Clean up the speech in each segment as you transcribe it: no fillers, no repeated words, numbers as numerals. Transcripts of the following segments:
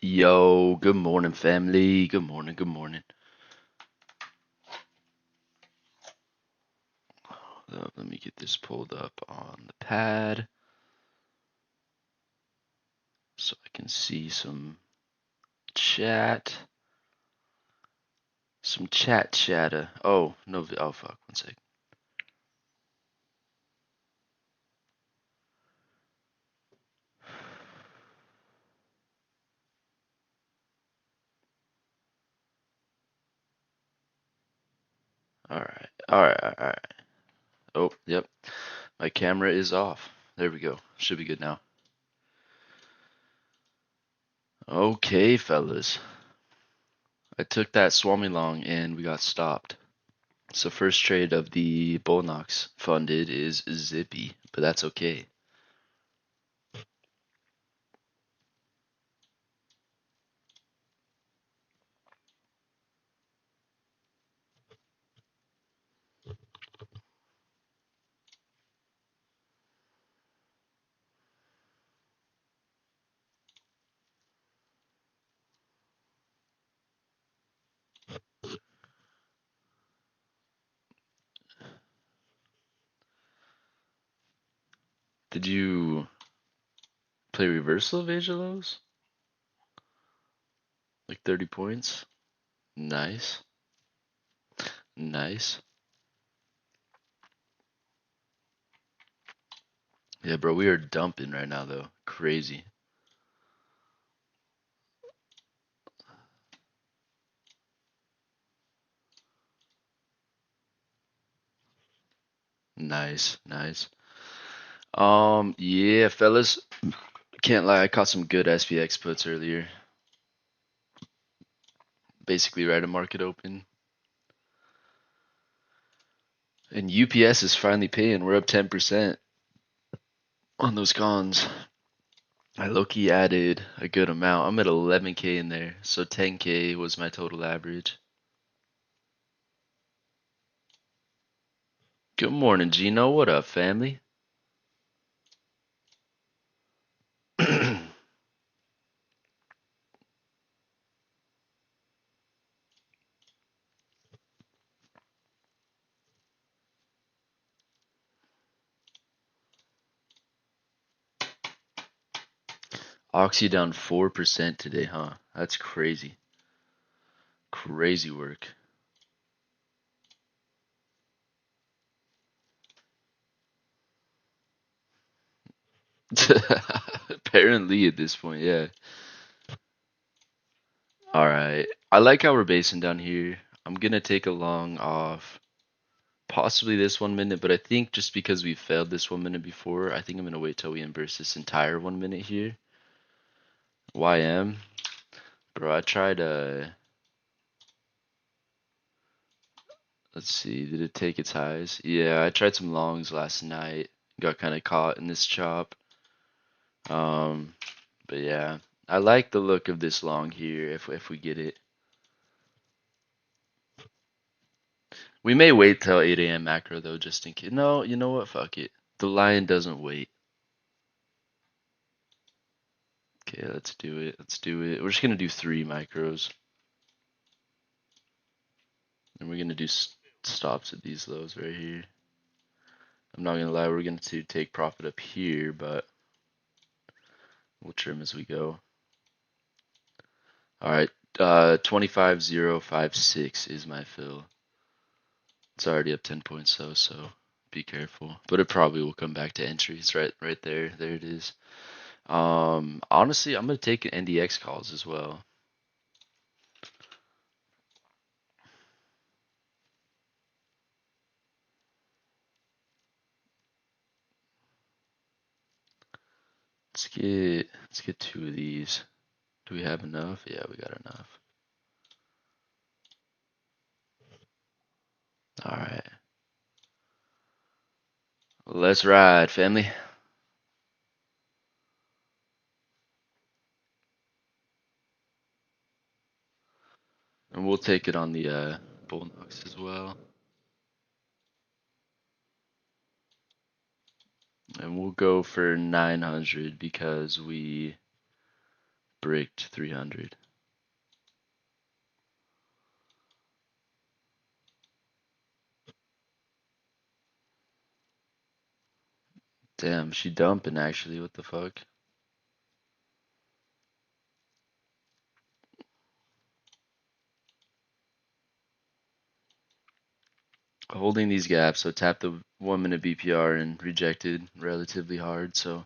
Yo, good morning, family. Good morning, good morning. Let me get this pulled up on the pad so I can see some chat. Some chat chatter. Oh, no. Oh, fuck. One sec. Alright. Alright, alright. Oh, yep. My camera is off. There we go. Should be good now. Okay, fellas. I took that Swami long and we got stopped. So first trade of the Bulenox funded is zippy, but that's okay. Did you play reversal of Angelos? Like 30 points? Nice. Nice. Yeah, bro, we are dumping right now, though. Crazy. Nice, nice. Yeah, fellas. Can't lie, I caught some good SPX puts earlier. Basically, right at market open. And UPS is finally paying. We're up 10% on those cons. I low-key added a good amount. I'm at 11K in there, so 10K was my total average. Good morning, Gino. What up, family? Oxy down 4% today, huh? That's crazy. Crazy work. Apparently at this point, yeah. Alright. I like how we're basing down here. I'm gonna take a long off possibly this 1 minute, but I think just because we failed this 1 minute before, I think I'm gonna wait till we inverse this entire 1 minute here. YM. Bro, I tried let's see, did it take its highs? Yeah, I tried some longs last night. Got kinda caught in this chop. Um but yeah. I like the look of this long here if we get it. We may wait till 8 a.m. macro though, just in case. No, you know what? Fuck it. The lion doesn't wait. Okay, let's do it. Let's do it. We're just gonna do 3 micros, and we're gonna do stops at these lows right here. I'm not gonna lie, we're gonna take profit up here, but we'll trim as we go. All right, 25056 is my fill. It's already up 10 points though, so be careful. But it probably will come back to entries right there. There it is. Honestly, I'm gonna take NDX calls as well. Let's get 2 of these. Do we have enough? Yeah, we got enough. All right. Let's ride, family. And we'll take it on the Bulenox as well. And we'll go for 900 because we bricked 300. Damn, she dumping actually. What the fuck? Holding these gaps, so tap the 1 minute BPR and rejected relatively hard. So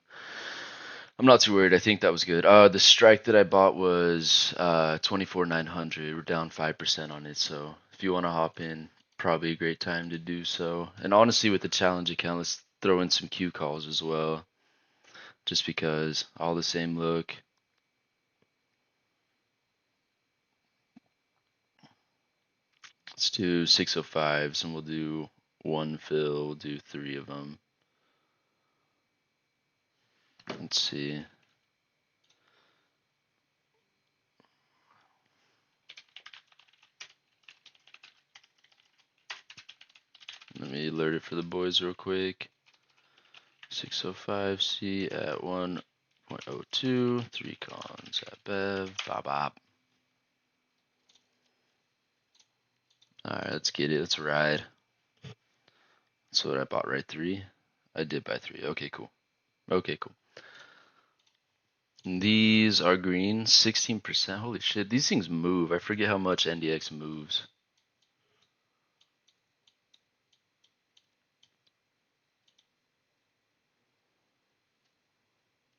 I'm not too worried. I think that was good. The strike that I bought was 24,900. We're down 5% on it. So if you want to hop in, probably a great time to do so. And honestly, with the challenge account, let's throw in some Q calls as well, just because all the same look. Let's do 605s and we'll do one fill. We'll do 3 of them. Let's see. Let me alert it for the boys real quick. 605C at 1.02. 3 cons at Bev. Bop bop. Alright, let's get it. Let's ride. That's what I bought, right? 3? I did buy 3. Okay, cool. Okay, cool. And these are green. 16%. Holy shit. These things move. I forget how much NDX moves.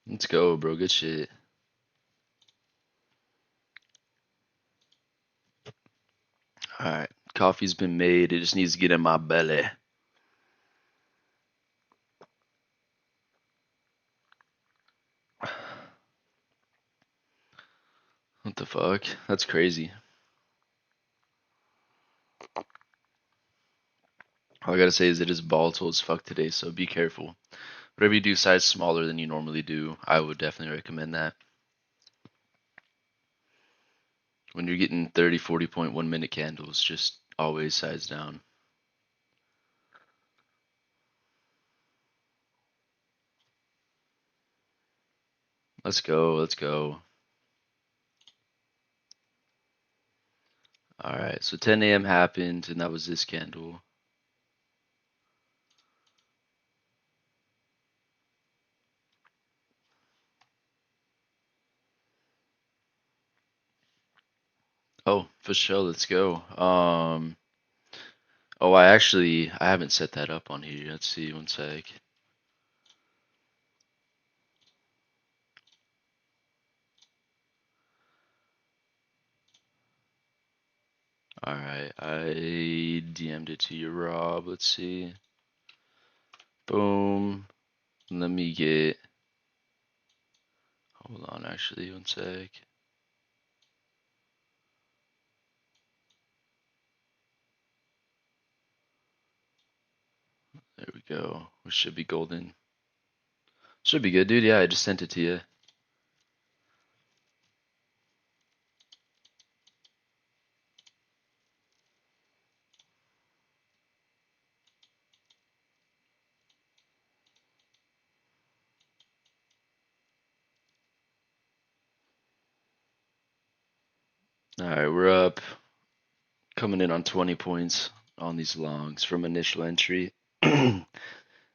Let's go, bro. Good shit. Alright. Coffee's been made. It just needs to get in my belly. What the fuck? That's crazy. All I gotta say is it is volatile as fuck today, so be careful. Whatever you do size smaller than you normally do, I would definitely recommend that. When you're getting 30, 40.1 minute candles, just always size down. Let's go, let's go. Alright, so 10 a.m. happened, and that was this candle. Oh, for sure, let's go. Oh, I haven't set that up on here. Let's see, one sec. Alright, I DM'd it to you, Rob. Let's see. Boom. Let me get. Hold on, actually, one sec. There we go. We should be golden. Should be good, dude. Yeah, I just sent it to you. Alright, we're up. Coming in on 20 points on these longs from initial entry.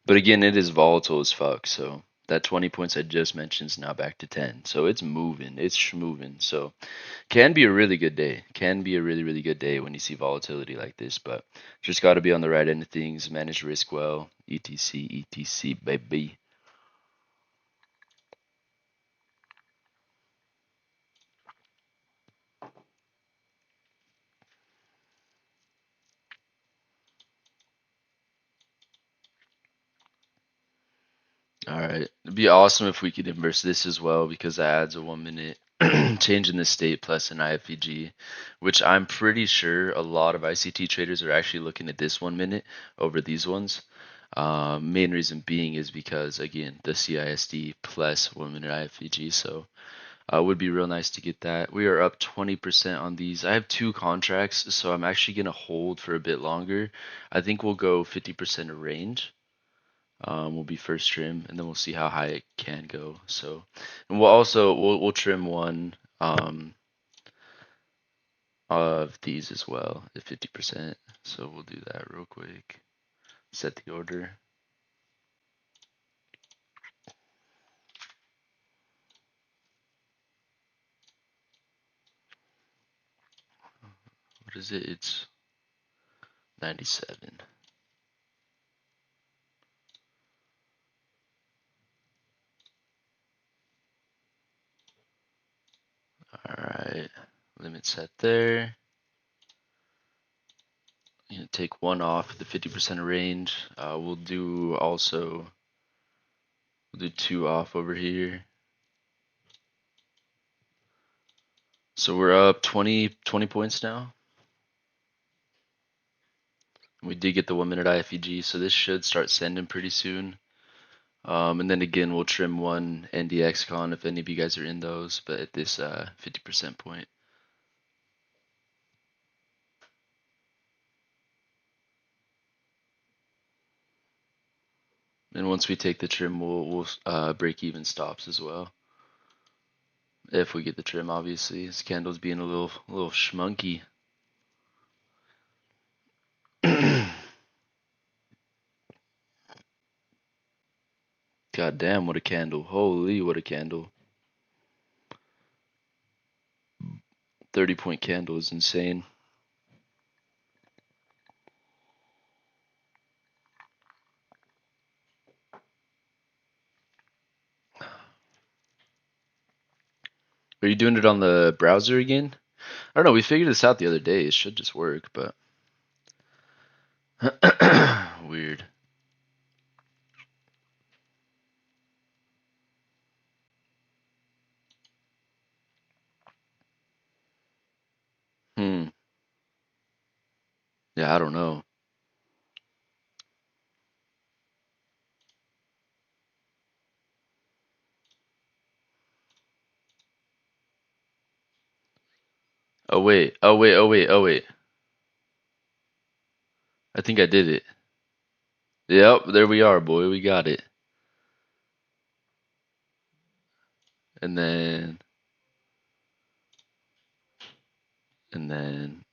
But again, it is volatile as fuck. So that 20 points I just mentioned is now back to 10. So it's moving. It's schmoving. So can be a really good day. Can be a really, really good day when you see volatility like this. But just got to be on the right end of things, manage risk well, etc, etc, baby. All right. It'd be awesome if we could inverse this as well because that adds a 1 minute change in the state plus an IFVG, which I'm pretty sure a lot of ICT traders are actually looking at this 1 minute over these ones. Main reason being is because, again, the CISD plus 1 minute IFVG. So it would be real nice to get that. We are up 20% on these. I have 2 contracts, so I'm actually going to hold for a bit longer. I think we'll go 50% of range. will be first trim, and then we'll see how high it can go. So, and we'll trim one of these as well at 50%. So we'll do that real quick. Set the order. What is it? It's 97. All right, limit set there. I'm gonna take one off the 50% range. We'll do two off over here. So we're up 20 points now. We did get the 1 minute IFEG, so this should start sending pretty soon. And then again, we'll trim one NDX con if any of you guys are in those, but at this 50% point. And once we take the trim, we'll break even stops as well. If we get the trim, obviously. This candle's being a little schmunky. God damn, what a candle. Holy, what a candle. 30-point candle is insane. Are you doing it on the browser again? I don't know, we figured this out the other day. It should just work, but weird. Yeah, I don't know. Oh wait, oh wait, oh wait, oh wait. I think I did it. Yep, there we are, boy. We got it. And then and then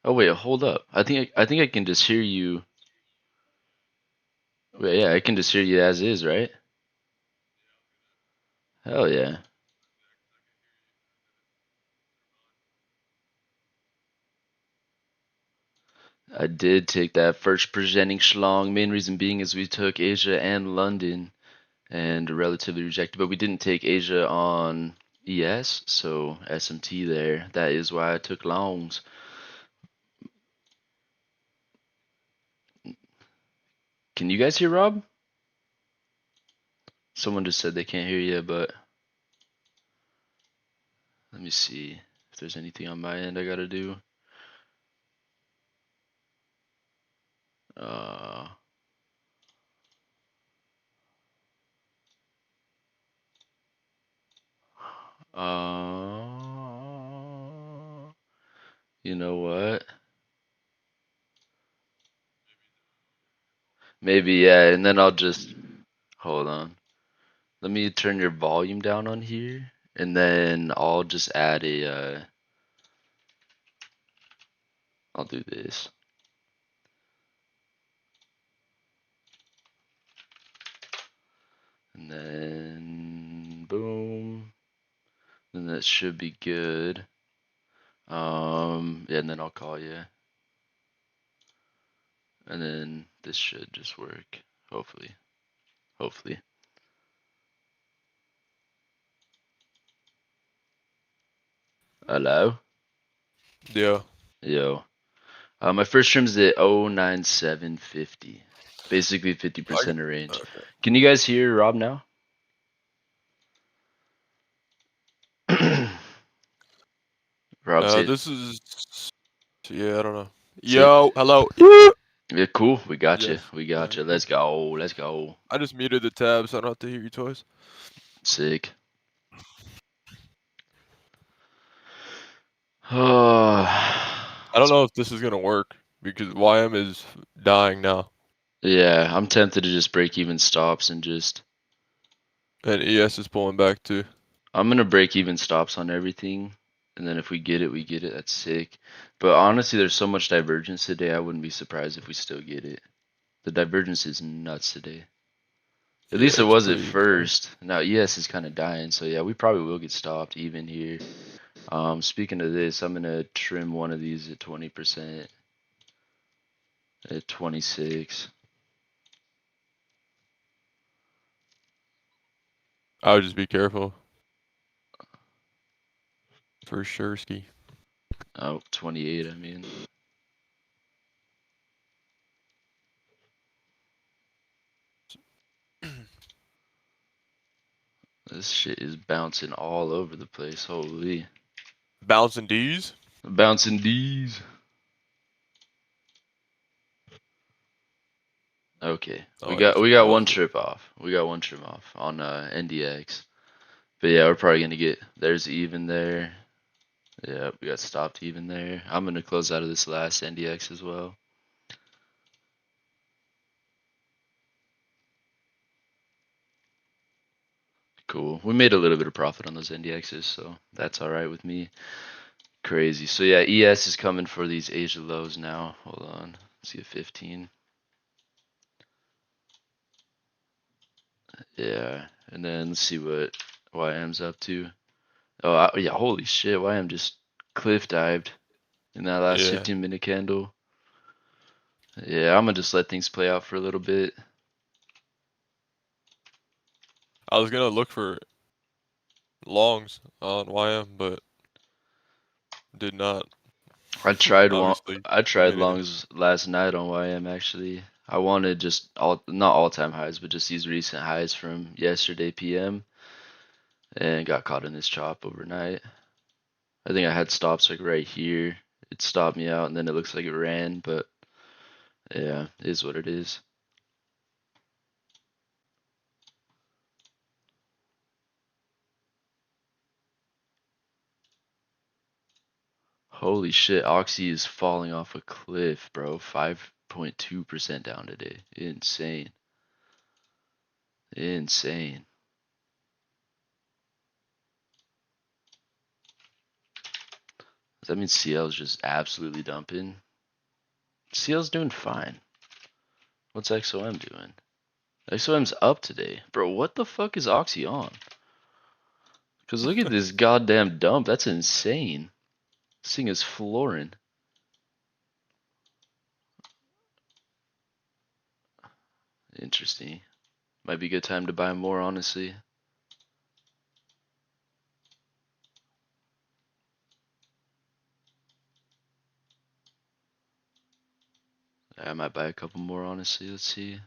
oh wait, hold up. I think I can just hear you. Wait, yeah, I can just hear you as is, right? Hell yeah. I did take that first presenting schlong. Main reason being is we took Asia and London and relatively rejected, but we didn't take Asia on ES, so SMT there. That is why I took longs. Can you guys hear Rob? Someone just said they can't hear you, but let me see if there's anything on my end I gotta do. Uh, you know what? Maybe, yeah, and then I'll just hold on. Let me turn your volume down on here, and then I'll just add I'll do this. And then boom. And that should be good. Yeah, and then I'll call you. And then this should just work. Hopefully. Hopefully. Hello? Yeah. Yo. My first trim's at 09750. Basically 50% of range. Okay. Can you guys hear Rob now? Rob's it. This is. Yeah, I don't know. Say, Yo, hello. yeah, cool. We got you. Yes. We got Yeah, you. cool. Let's go. Let's go. I just muted the tab so I don't have to hear you twice. Sick. Oh, I don't know if this is gonna work because YM is dying now. Yeah, I'm tempted to just break even stops and just. And ES is pulling back too. I'm gonna break even stops on everything, and then if we get it, we get it. That's sick. But honestly, there's so much divergence today. I wouldn't be surprised if we still get it. The divergence is nuts today. At Yeah, least it it's was at pretty insane. first. Now ES is kind of dying, so yeah, we probably will get stopped even here. Speaking of this, I'm gonna trim one of these at 20% at 26. I would just be careful. For sure, ski. Oh, 28, I mean. This shit is bouncing all over the place. Holy. Bouncing D's? Bouncing D's. Okay. We Oh, got it's we got one bouncing. trip off. We got one trip off on NDX. But yeah, we're probably gonna get there's even there. Yeah, we got stopped even there. I'm gonna close out of this last NDX as well. Cool. We made a little bit of profit on those NDXs, so that's all right with me. Crazy. So yeah, ES is coming for these Asia lows now. Hold on. See a 15. Yeah, and then let's see what YM's up to. Oh yeah, holy shit! YM just cliff dived in that last Yeah. 15-minute candle. Yeah, I'm gonna just let things play out for a little bit. I was gonna look for longs on YM, but did not. Obviously, I didn't tried get anything. longs last night on YM actually. I wanted just not all time highs, but just these recent highs from yesterday PM, and got caught in this chop overnight. I think I had stops like right here. It stopped me out, and then it looks like it ran, but yeah, it is what it is. Holy shit, Oxy is falling off a cliff, bro. 5.2% down today. Insane. Insane. Does that mean CL's just absolutely dumping? CL's doing fine. What's XOM doing? XOM's up today. Bro, what the fuck is Oxy on? Because look at this goddamn dump. That's insane. This thing is flooring. Interesting. Might be a good time to buy more, honestly. I might buy a couple more, honestly. Let's see.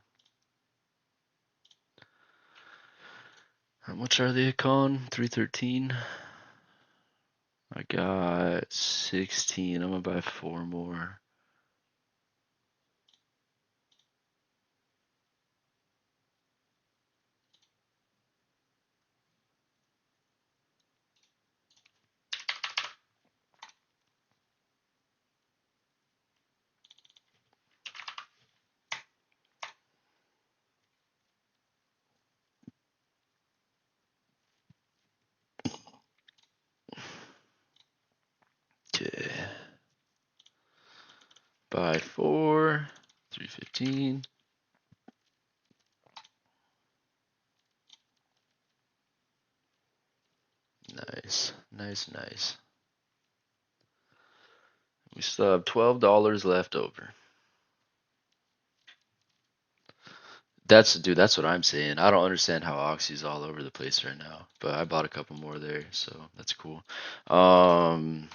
How much are they, Con? 313? I got 16. I'm gonna buy four more. Okay. Buy four. 315. Nice. Nice, nice. We still have $12 left over. That's what I'm saying. I don't understand how Oxy's all over the place right now, but I bought a couple more there, so that's cool. I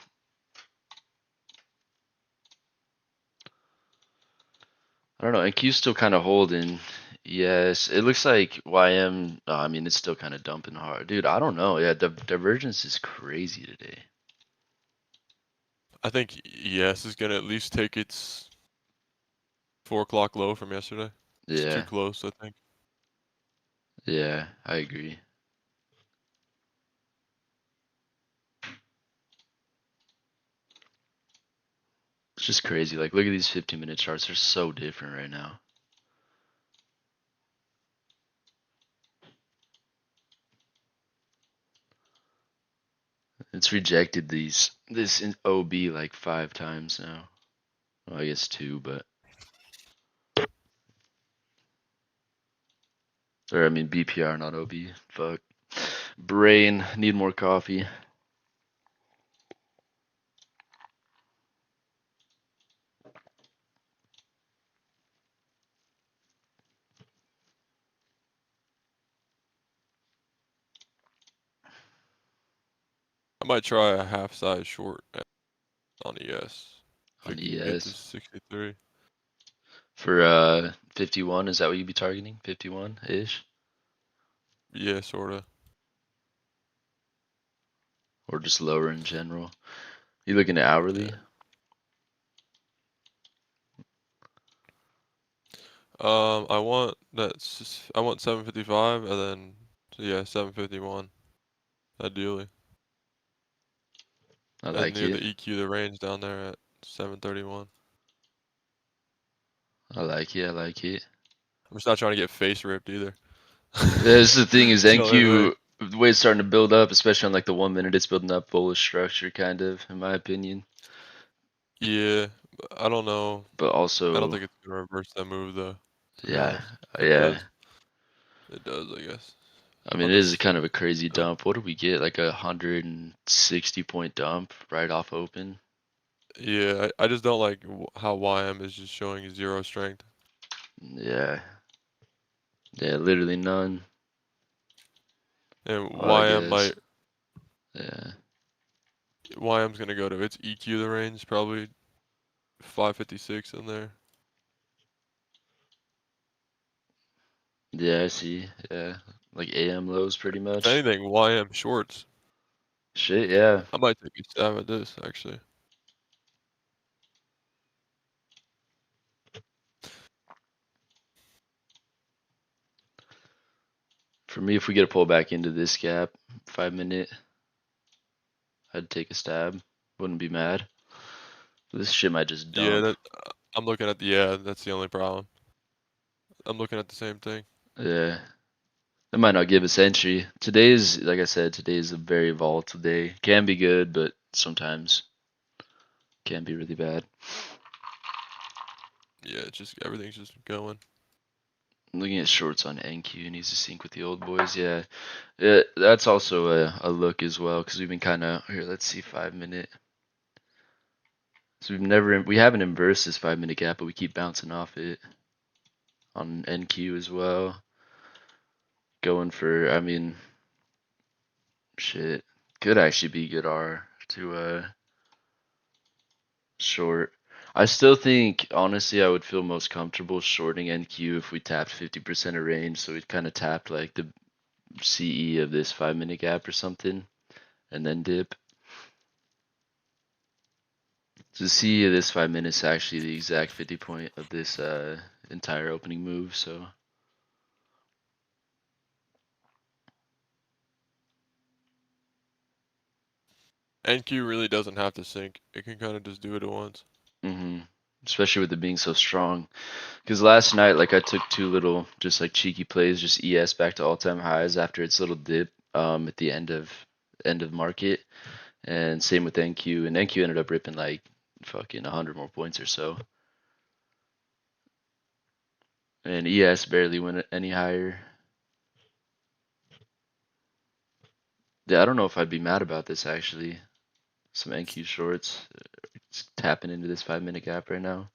don't know. NQ's still kind of holding. Yes, it looks like YM. I mean, it's still kind of dumping hard, dude. I don't know. Yeah, divergence is crazy today. I think ES is gonna at least take its 4 o'clock low from yesterday. It's too Yeah, close, I think. yeah, I agree. It's just crazy. Like, look at these 15-minute charts. They're so different right now. It's rejected this in OB like 5 times now. Well, I guess 2, but or I mean BPR, not OB. Fuck. Brain, need more coffee. I might try a half size short on ES. If On it can get to ES 63. for 51. Is that what you'd be targeting? 51 ish, Yeah, sorta. or just lower in general? You looking at hourly? Yeah. I want 755 and then yeah, 751 ideally. I And like near it. the EQ the range down there at 731. I like it. I like it. I'm just not trying to get face ripped either. This is the thing is You know what I mean? NQ the way it's starting to build up, especially on like the 1 minute, it's building up bullish structure, kind of, in my opinion. Yeah, I don't know. But I don't also, think it's gonna reverse that move though, to be yeah, honest. If it yeah. does, it does, I guess. I mean, On it is this kind of a crazy dump. dump. What did we get? Like 160 point dump right off open. Yeah, I just don't like how YM is just showing zero strength. Yeah, yeah, literally none. And Well, I guess. might Yeah, YM's gonna go to its EQ the range, probably 556 in there. yeah, I see. Yeah, like AM lows, pretty If much. anything, YM shorts. Shit, yeah. I might take a stab at this actually. For me, if we get a pull back into this gap, 5 minute, I'd take a stab. Wouldn't be mad. This shit might just Yeah, dump. that I'm looking at the yeah, that's the only problem. I'm looking at the same thing. Yeah. It might not give us entry. Today's, like I said, today's a very volatile day. Can be good, but sometimes can be really bad. Yeah, it's just everything's just going. Looking at shorts on NQ, needs to sync with the old boys. Yeah, that's also a look as well because we've been kind of here. Let's see, 5 minute. So we haven't inversed this 5 minute gap, but we keep bouncing off it on NQ as well. Going for, I mean, shit, could actually be good R to short. I still think, honestly, I would feel most comfortable shorting NQ if we tapped 50% of range. So we'd kind of tapped like the CE of this 5 minute gap or something, and then dip. So CE of this 5 minutes is actually the exact 50 point of this entire opening move. So NQ really doesn't have to sync. It can kind of just do it at once. hmm especially with it being so strong. Because last night, like I took 2 little just like cheeky plays, just ES back to all-time highs after its little dip at the end of market. And same with NQ, and NQ ended up ripping like fucking 100 more points or so. And ES barely went any higher. Yeah, I don't know if I'd be mad about this actually. Some NQ shorts. It's tapping into this 5 minute gap right now.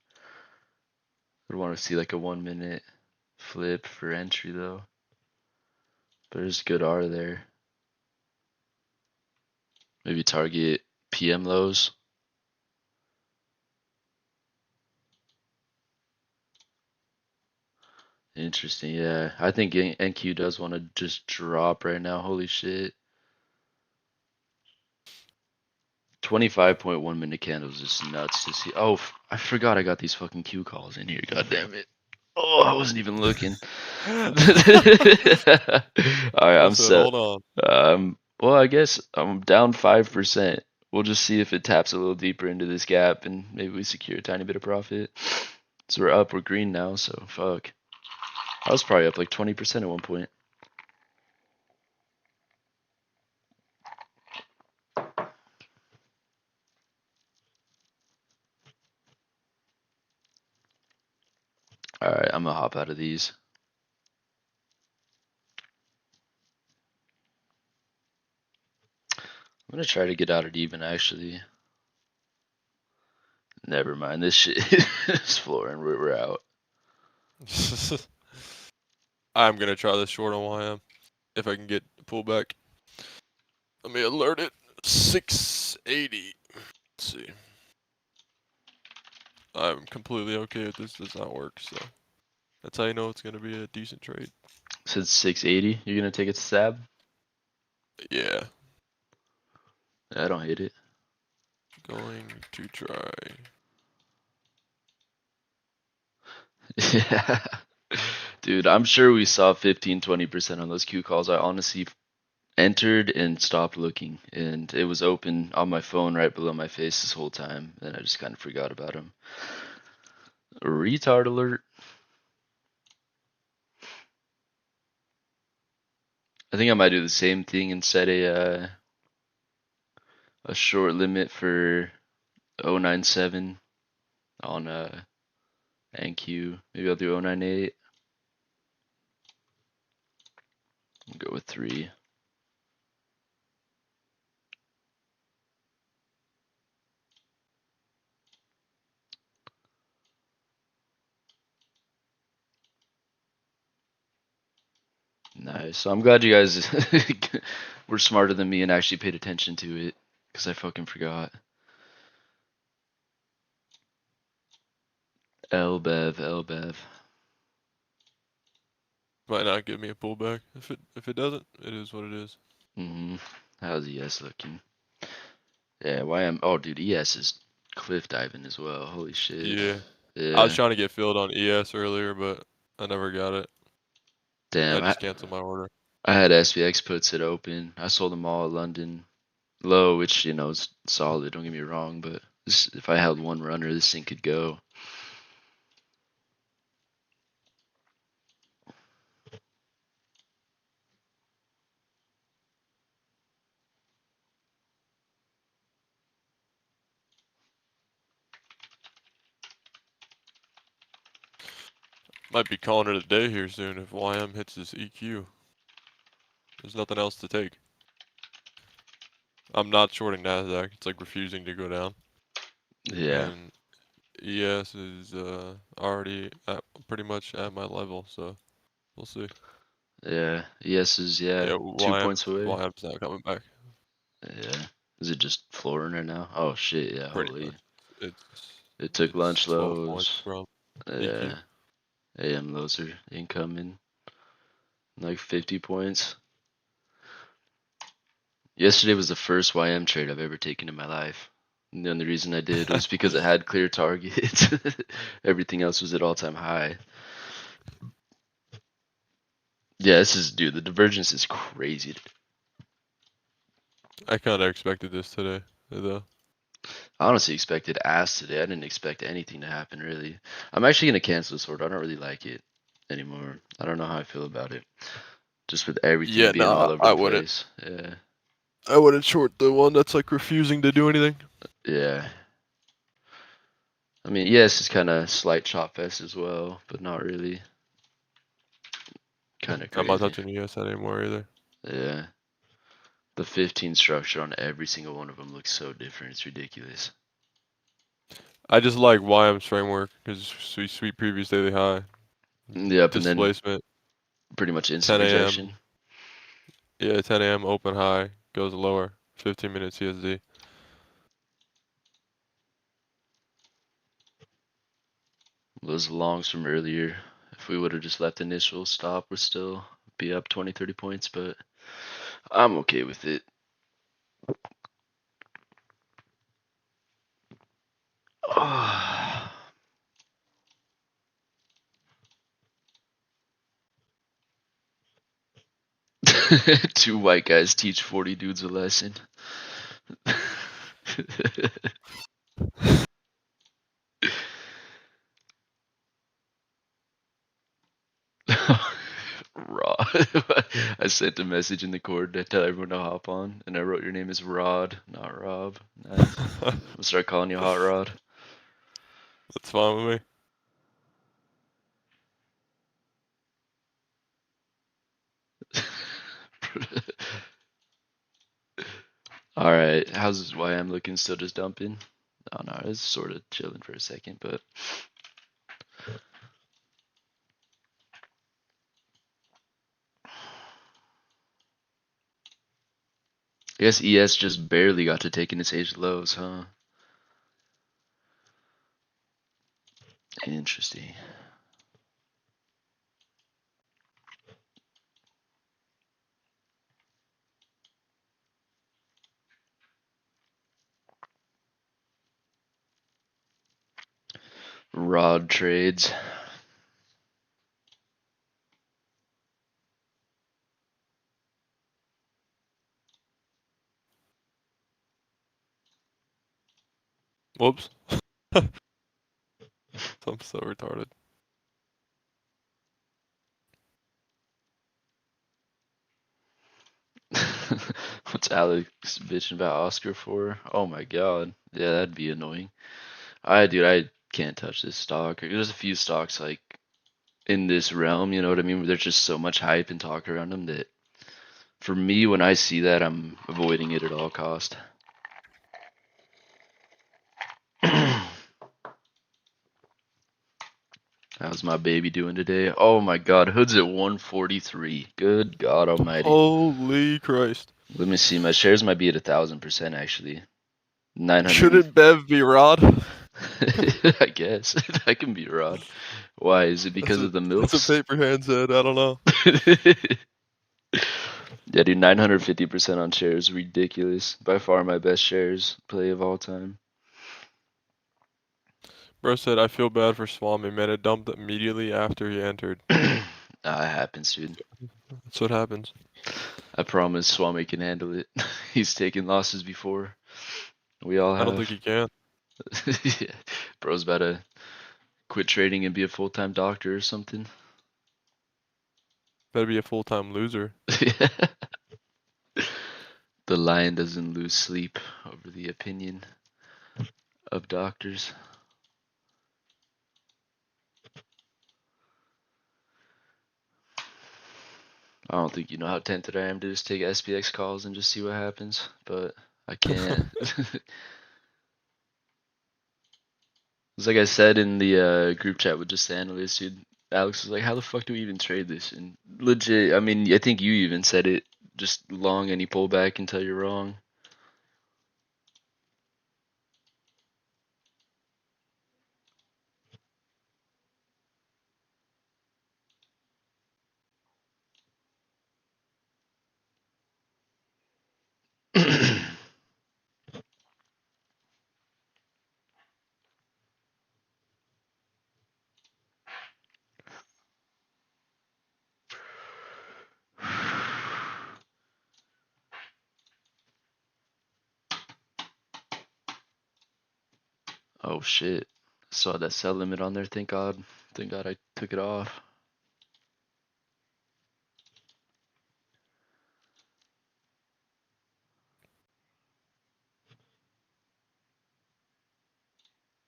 I'd want to see like a 1 minute flip for entry though. But there's good R there. Maybe target PM lows. Interesting, yeah. I think NQ does want to just drop right now. Holy shit. 25.1 minute candles is nuts to see. Oh, I forgot I got these fucking Q calls in here. God damn it. Oh, I wasn't even looking. All right, I I'm said, set. hold on. Well, I guess I'm down 5%. We'll just see if it taps a little deeper into this gap and maybe we secure a tiny bit of profit. So we're up, we're green now, so fuck. I was probably up like 20% at one point. I'm gonna hop out of these. I'm gonna try to get out at even actually. Never mind, this shit is flooring. We're out. I'm gonna try this short on YM if I can get the pullback. Let me alert it. 680. Let's see. I'm completely okay if this does not work, so that's how you know it's gonna be a decent trade. Since 680, you're gonna take a stab? Yeah. I don't hate it. Going to try. Yeah. Dude, I'm sure we saw 15-20% on those Q calls. I honestly entered and stopped looking, and it was open on my phone right below my face this whole time, and I just kind of forgot about him. Retard alert. I think I might do the same thing and set a short limit for 097 on NQ. Maybe I'll do 098. I'll go with 3. Nice. So I'm glad you guys were smarter than me and actually paid attention to it, because I fucking forgot. Lbev. Might not give me a pullback. If it doesn't, it is what it is. How's ES looking? Yeah, YM. Oh, dude, ES is cliff diving as well. Holy shit. Yeah. I was Yeah. trying to get filled on ES earlier, but I never got it. I Damn. I just canceled my order. I had SVX puts it open. I sold them all at London low, which is solid. Don't get me wrong, but if I held one runner, this thing could go. Might be calling it a day here soon if YM hits this EQ. There's nothing else to take. I'm not shorting NASDAQ. It's like refusing to go down. Yeah. And ES is already pretty much at my level, so we'll see. Yeah. ES is Yeah, 2 points away. YM's not coming back. Yeah. Is it just flooring right now? Oh shit, yeah, Pretty holy. much. It's It took it's lunch 12 points lows. from EQ. Yeah. AM lows are incoming. Like 50 points. Yesterday was the first YM trade I've ever taken in my life. And the only reason I did was because it had clear targets. Everything else was at all-time high. Yeah, dude, the divergence is crazy. I kind of expected this today, though. I honestly expected ass today. I didn't expect anything to happen, really. I'm actually going to cancel this order. I don't really like it anymore. I don't know how I feel about it. Just with everything Yeah, being all no, over I the wouldn't. place. Yeah. I wouldn't short the one that's like refusing to do anything. Yeah. I mean, yes, it's kind of slight chop fest as well, but not really. Kind of I'm not crazy. touching ES anymore either. Yeah. The 15 structure on every single one of them looks so different. It's ridiculous. I just like YM's framework because sweet previous daily high, Yep, and then displacement, pretty much instant 10 rejection. a.m. Yeah, 10 a.m. open high goes lower. 15-minute CSD. Those longs from earlier, if we would have just left initial stop, we'd still be up 20-30 points, but I'm okay with it. Two white guys teach 40 dudes a lesson. Rod. I sent a message in the cord to tell everyone to hop on, and I wrote your name is Rod, not Rob. Nice. I'm gonna start calling you Hot Rod. That's fine with me. All right, how's this YM looking? Still just dumping? Oh no, it's sort of chilling for a second, but I guess ES just barely got to taking its age lows, huh? Interesting. Rod trades. Whoops. I'm so retarded. What's Alex bitching about Oscar for? Oh my god. Yeah, that'd be annoying. I can't touch this stock. There's a few stocks like in this realm, you know what I mean? Where there's just so much hype and talk around them that for me, when I see that, I'm avoiding it at all cost. How's my baby doing today? Oh my god, Hood's at 143. Good God Almighty. Holy Christ. Let me see. My shares might be at 1,000% actually. 900. Shouldn't Bev be Rod? I guess I can be Rod. Why? Is it because of the That's a milfs? paper hand said. I don't know. Yeah, dude, 950% on shares, ridiculous. By far my best shares play of all time. Bro said, I feel bad for Swami, man. It dumped immediately after he entered. It happens, dude. That's what happens. I promise Swami can handle it. He's taken losses before. We all I don't have. think he can. Yeah. Bro's about to quit trading and be a full-time doctor or something. Better be a full-time loser. The lion doesn't lose sleep over the opinion of doctors. I don't think you know how tempted I am to just take SPX calls and just see what happens, but I can't. It's like I said in the group chat with just the analysts, dude. Alex was like, "How the fuck do we even trade this?" And legit, I mean, I think you even said it. Just long any pullback until you're wrong. Oh shit! Saw that sell limit on there. Thank God. Thank God I took it off.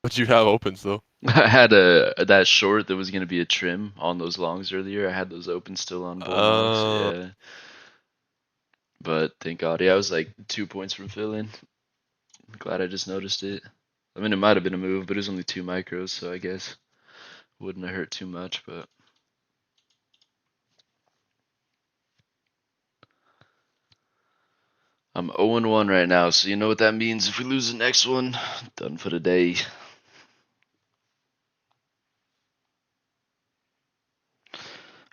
But you have opens, though. I had that short that was gonna be a trim on those longs earlier. I had those open still on Bulenox, yeah. But thank God, yeah, I was like 2 points from filling. Glad I just noticed it. I mean, it might have been a move, but it was only 2 micros, so I guess wouldn't have hurt too much. But I'm 0-1 right now, so you know what that means. If we lose the next one, done for the day.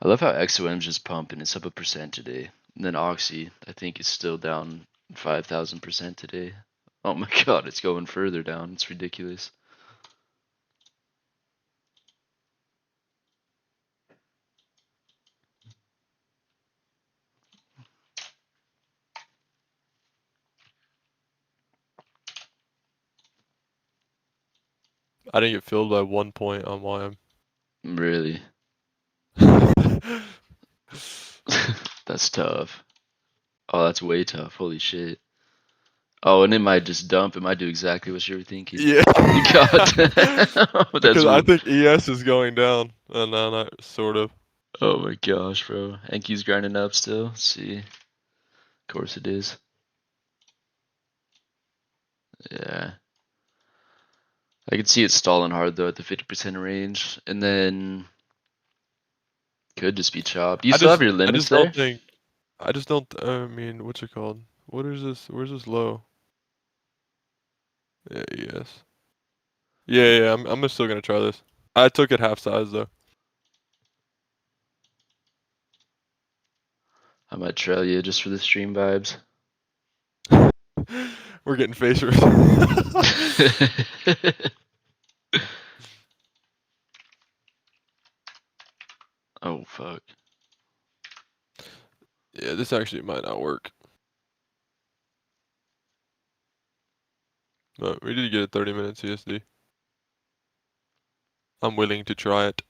I love how XOM's just pumping. It's up 1% today. And then Oxy, I think, is still down 5,000% today. Oh my god, it's going further down. It's ridiculous. I didn't get filled by 1 point on YM. Really? That's tough. Oh, that's way tough. Holy shit. Oh, and it might just dump. It might do exactly what you were thinking. Yeah. God. That's Because I think ES is going down. And then sort of. Oh my gosh, bro. Enki's grinding up still. Let's see. Of course it is. Yeah. I can see it stalling hard though at the 50% range, and then could just be chopped. You I still have just your I limits just don't there? think I just don't I mean, what's it called? What is this? Where's this low? Yeah, yes. Yeah, I'm still gonna try this. I took it half size though. I might trail you just for the stream vibes. We're getting face ripped. Oh fuck. Yeah, this actually might not work. But we did get a 30-minute CSD. I'm willing to try it.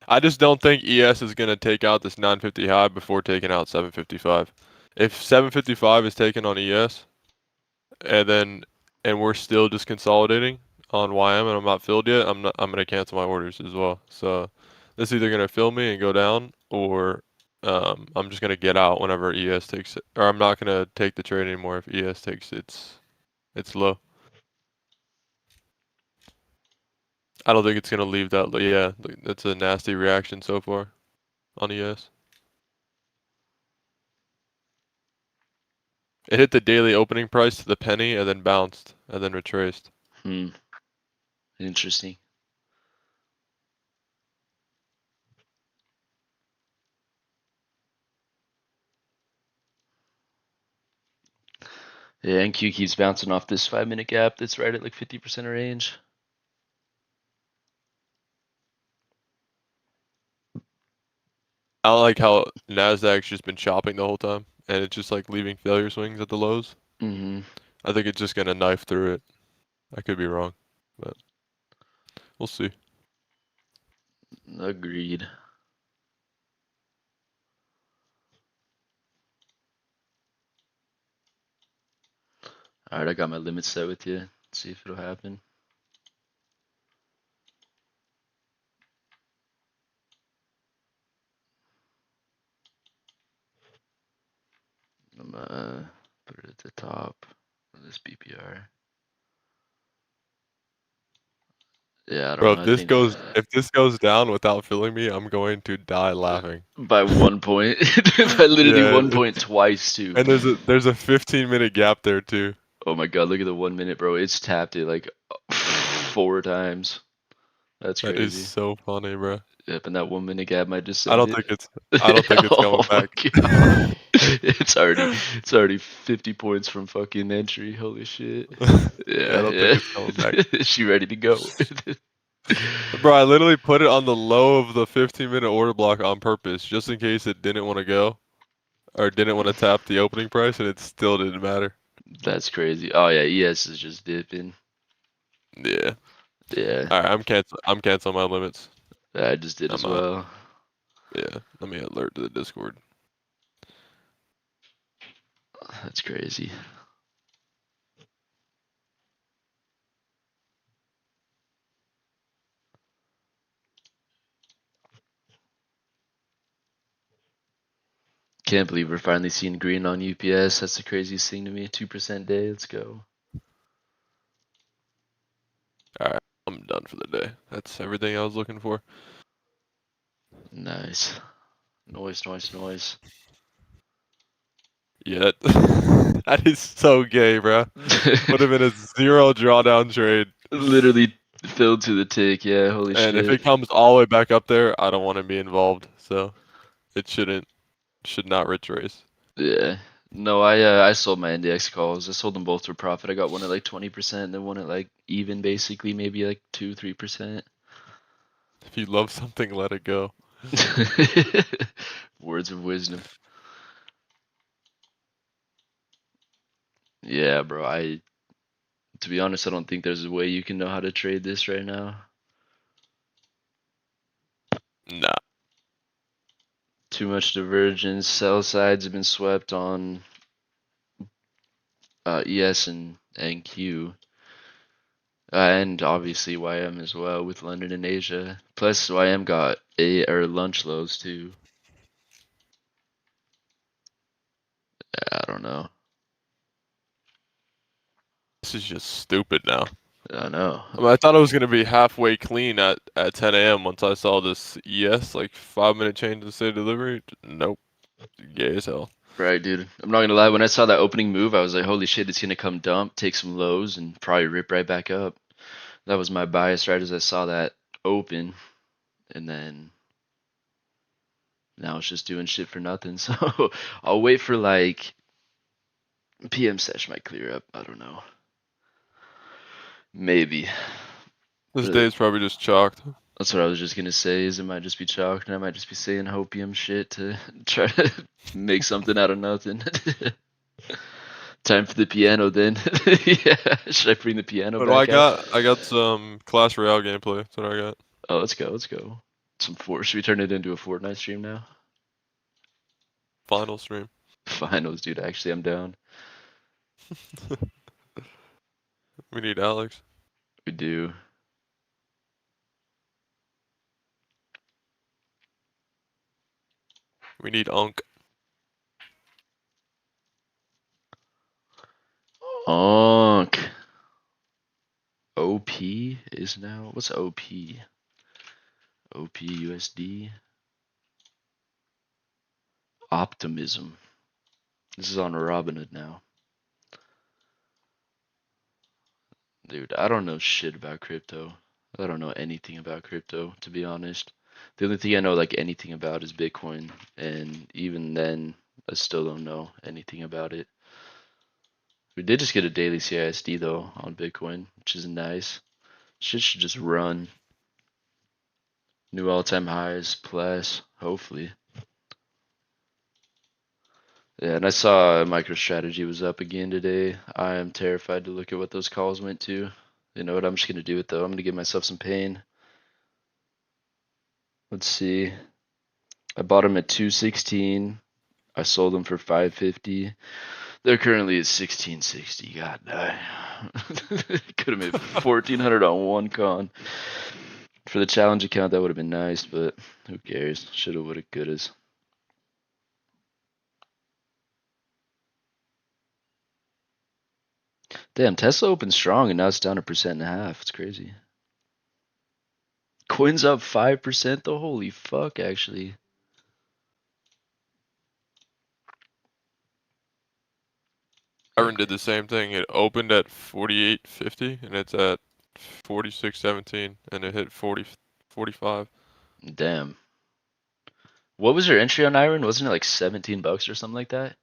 I just don't think ES is gonna take out this 950 high before taking out 755. If 755 is taken on ES, and we're still just consolidating on YM and I'm not filled yet, I'm gonna cancel my orders as well. So this is either gonna fill me and go down, or I'm just gonna get out whenever ES takes it, or I'm not gonna take the trade anymore if ES takes its low. I don't think it's gonna leave that low. Yeah, that's a nasty reaction so far on ES. It hit the daily opening price to the penny and then bounced and then retraced. Hmm. Interesting. Yeah, and Q keeps bouncing off this 5-minute gap that's right at like 50% range. I don't like how Nasdaq's just been chopping the whole time and it's just like leaving failure swings at the lows. Mm-hmm. I think it's just gonna knife through it. I could be wrong, but we'll see. Agreed. Alright, I got my limit set with you. Let's see if it'll happen. I'm gonna put it at the top of this BPR. Yeah, I don't Bro, know. I think if this goes down without filling me, I'm going to die laughing. by 1 point, by literally Yeah, 1 point twice too. and there's a 15-minute gap there too. Oh my god, look at the 1 minute, bro. It's tapped it like 4 times. That's That is crazy. so funny, bro. Yep, and that 1 minute gap might just I send don't it. think it's I don't think it's coming Oh my back. god. It's already 50 points from fucking entry. Holy shit. Yeah, I Yeah, don't think yeah. it's coming back. Is she ready to go? Bro, I literally put it on the low of the 15-minute order block on purpose, just in case it didn't want to go or didn't want to tap the opening price, and it still didn't matter. That's crazy. Oh yeah, ES is just dipping. Yeah. Yeah, All right, I'm canceling my limits. I just did as I'm well. yeah. Let me alert to the Discord. That's crazy. Can't believe we're finally seeing green on UPS. That's the craziest thing to me. 2% day. Let's go. All right, I'm done for the day. That's everything I was looking for. Nice. Noise, noise, noise. Yeah, that is so gay, bro. Would have been a zero drawdown trade. Literally filled to the tick. Yeah, holy And if shit. it comes all the way back up there, I don't want to be involved. So it should not retrace. Yeah. No, I sold my NDX calls. I sold them both for profit. I got one at like 20% and then one at like even basically maybe like 2-3%. If you love something, let it go. Words of wisdom. Yeah, bro. To be honest, I don't think there's a way you can know how to trade this right now. Nah. Too much divergence. Sell sides have been swept on ES and Q. And obviously YM as well with London and Asia. Plus YM got lunch lows too. I don't know. This is just stupid now. I know. I mean, I thought I was gonna be halfway clean at 10 a.m. once I saw this like 5 minute change in state of delivery. Nope, gay as hell. Right, dude. I'm not gonna lie. When I saw that opening move, I was like, "Holy shit! It's gonna come dump, take some lows, and probably rip right back up." That was my bias right as I saw that open, and then now it's just doing shit for nothing. So I'll wait for like PM sesh might clear up. I don't know. Maybe. This But day is probably just chalked. that's what I was just gonna say. Is it might just be chalked, and I might just be saying hopium shit to try to make something out of nothing. Time for the piano then. Yeah. Should I bring the piano What do I back out? got? I got some Clash Royale gameplay. That's what I got. Oh, let's go. Let's go. Some Fort. Should we turn it into a Fortnite stream now? Final stream. Finals, dude. Actually, I'm down. We need Alex. We do. We need Unk. Onk. OP is now. What's OP? OP USD. Optimism. This is on Robinhood now. Dude, I don't know shit about crypto. I don't know anything about crypto, to be honest. The only thing I know like anything about is Bitcoin, and even then, I still don't know anything about it. We did just get a daily CISD though on Bitcoin, which is nice. Shit should just run. New all-time highs plus, hopefully. Yeah, and I saw MicroStrategy was up again today. I am terrified to look at what those calls went to. You know what? I'm just gonna do it though. I'm gonna give myself some pain. Let's see. I bought them at 216. I sold them for 550. They're currently at 1660. God damn. Could have made 1400 on one con. For the challenge account, that would have been nice, but who cares? Shoulda, woulda, couldas. Damn, Tesla opened strong and now it's down 1.5%. It's crazy. Coin's up 5% though. Holy fuck, actually. Yeah, Iron did the same thing. It opened at 48.50 and it's at 46.17 and it hit 40.45. damn. What was your entry on Iron? Wasn't it like $17 or something like that?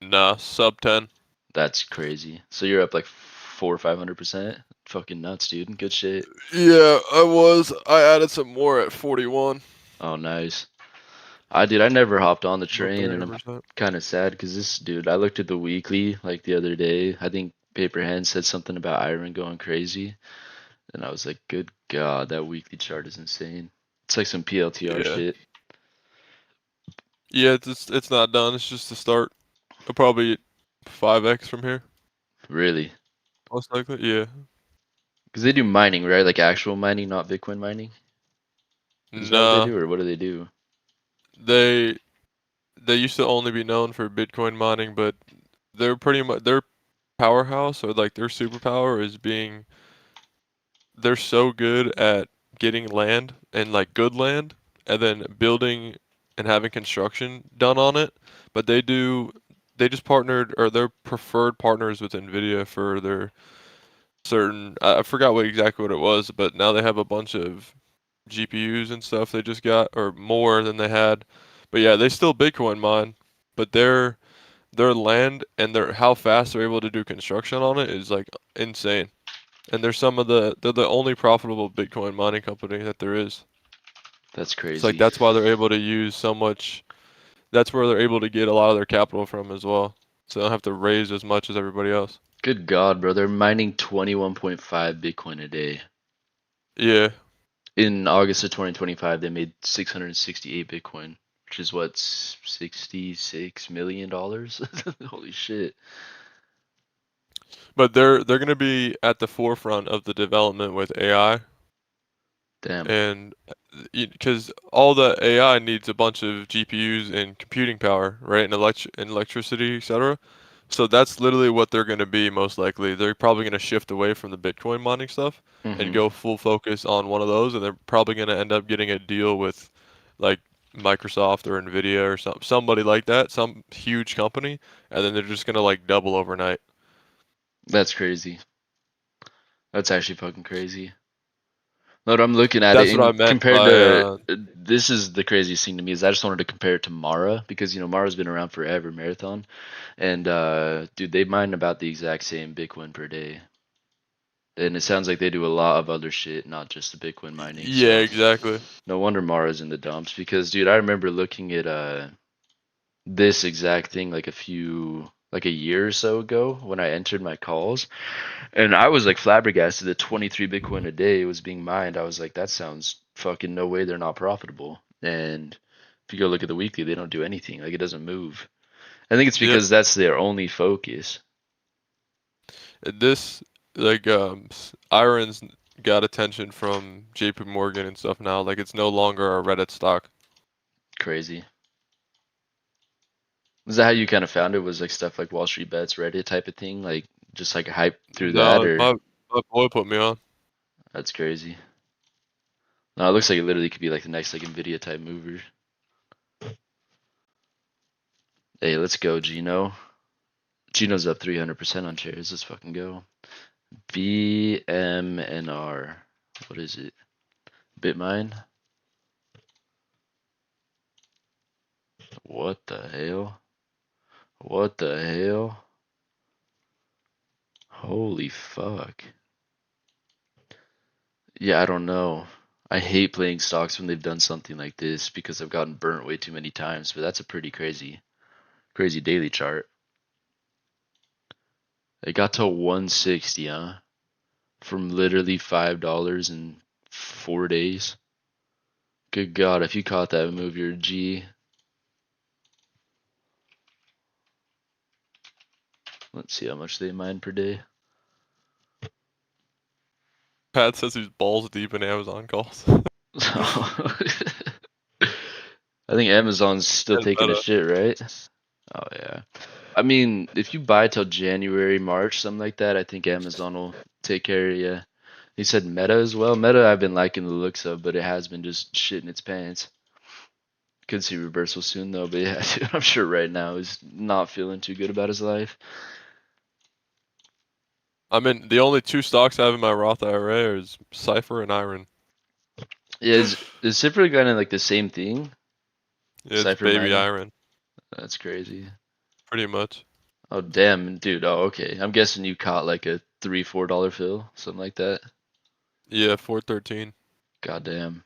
Nah, sub 10. That's crazy. So you're up like 400 or 500%. Fucking nuts, dude. Good shit. Yeah, I was. I added some more at 41. Oh, nice. I never hopped on the I'm up train, and I'm 300%. kind of sad because this dude. I looked at the weekly like the other day. I think Paper Hand said something about Iron going crazy, and I was like, "Good God, that weekly chart is insane." It's like some PLTR Yeah. shit. Yeah, it's not done. It's just the start. I'll probably 5x from here. Really, Most likely. Yeah. because they do mining, right? Like actual mining, not Bitcoin mining. Is that what they Nah. do, or what do they do? They they used to only be known for Bitcoin mining, but they're pretty much their powerhouse or like their superpower is being they're so good at getting land and like good land and then building and having construction done on it. But they just partnered or they're preferred partners with Nvidia for their certain I forgot exactly what it was, but now they have a bunch of GPUs and stuff they just got or more than they had. But yeah, they still Bitcoin mine, but their land and their how fast they're able to do construction on it is like insane. And they're the only profitable Bitcoin mining company that there is. That's It's like crazy. that's why they're able to use so much. That's where they're able to get a lot of their capital from as well. So they don't have to raise as much as everybody else. Good God, bro. They're mining 21.5 Bitcoin a day. Yeah, In August of 2025, they made 668 Bitcoin, which is what, $66 million? Holy shit. But they're gonna be at the forefront of the development with AI, Damn. and because all the AI needs a bunch of GPUs and computing power, right, and electricity, etc. So that's literally what they're gonna be most likely. They're probably gonna shift away from the Bitcoin mining stuff and Mm-hmm. go full focus on one of those, and they're probably gonna end up getting a deal with like Microsoft or Nvidia or somebody like that, some huge company, and then they're just gonna like double overnight. That's crazy. That's actually fucking crazy. Look, I'm looking at it That's what I and meant compared by to this is the craziest thing to me is I just wanted to compare it to Mara because Mara's been around forever, Marathon, and dude, they mine about the exact same Bitcoin per day, and it sounds like they do a lot of other shit, not just the Bitcoin mining. yeah, So exactly. no wonder Mara's in the dumps because, dude, I remember looking at this exact thing like a year or so ago when I entered my calls. And I was like flabbergasted that 23 Bitcoin a day was being mined. I was like, that sounds fucking no way they're not profitable. And if you go look at the weekly, they don't do anything. Like it doesn't move. I think it's Yep. because that's their only focus. This like Iron's got attention from JP Morgan and stuff now. Like it's no longer a Reddit stock. Crazy. Is that how you kind of found it? Was like stuff like Wall Street Bets, Reddit type of thing? Like just like a hype through that, No, or my boy put me on. that's crazy. No, it looks like it literally could be like the next like Nvidia type mover. Hey, let's go, Gino. Gino's up 300% on shares. Let's fucking go. BMNR. What is it? Bitmine? What the hell? What the hell? Holy fuck. Yeah, I don't know. I hate playing stocks when they've done something like this because I've gotten burnt way too many times, but that's a pretty crazy daily chart. It got to 160, huh? From literally $5 in 4 days. Good God, if you caught that move, you're a G. Let's see how much they mine per day. Pat says he's balls deep in Amazon calls. I think Amazon's still And taking a Meta. shit, right? Oh yeah. I mean, if you buy till January, March, something like that, I think Amazon will take care of you. He said Meta as well. Meta I've been liking the looks of, but it has been just shitting its pants. Could see reversal soon though, but yeah, dude, I'm sure right now he's not feeling too good about his life. I mean, the only two stocks I have in my Roth IRA is Cypher and Iron. Yeah, is Cipher kind of like the same thing? It's Cipher baby mining? Iron, That's crazy. pretty much. Oh damn, dude. Oh okay. I'm guessing you caught like a $3, $4 fill, something like that. Yeah, 413. Goddamn.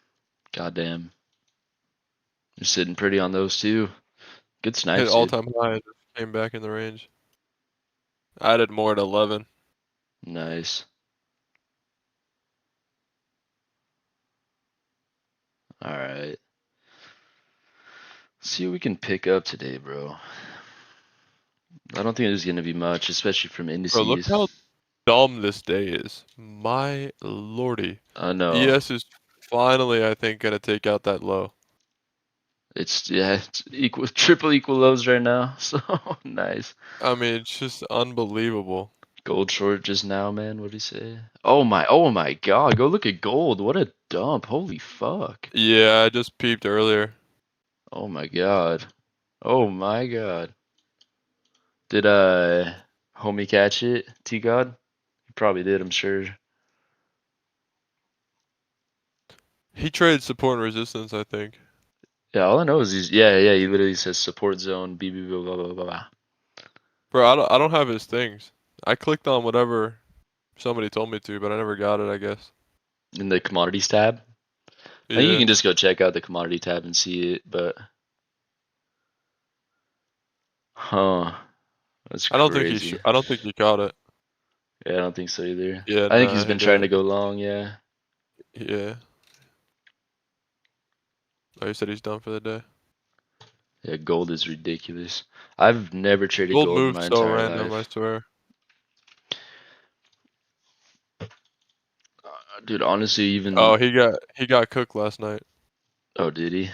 Goddamn. You're sitting pretty on those too. Good Hit snipes, dude. all-time high and just came back in the range. I added more at 11. Nice. All right. See what we can pick up today, bro. I don't think there's gonna be much, especially from Bro, look indices. how dumb this day is. My lordy. I know. ES is finally, I think, gonna take out that low. It's equal triple equal lows right now. So nice. I mean, it's just unbelievable. Gold short just now, man. What'd he say? Oh my God. Go look at gold. What a dump. Holy fuck. Yeah, I just peeped earlier. Oh my God. Oh my God. Did homie catch it? T God? He probably did, I'm sure. He traded support and resistance, I think. Yeah, all I know is yeah, he literally says support zone, blah blah blah blah blah. Bro, I don't have his things. I clicked on whatever somebody told me to, but I never got it, I guess. In the commodities tab. I think you Yeah. can just go check out the commodity tab and see it, but huh, that's crazy. I don't think he caught it. Yeah, I don't think so either. Yeah, I think he's nah, he been trying to didn't. go long, yeah. Yeah. Oh, he said he's done for the day. Yeah, gold is ridiculous. I've never traded Gold gold in moves my so entire random, I life. swear. Dude, honestly, Oh, even he got cooked last night. oh, did he?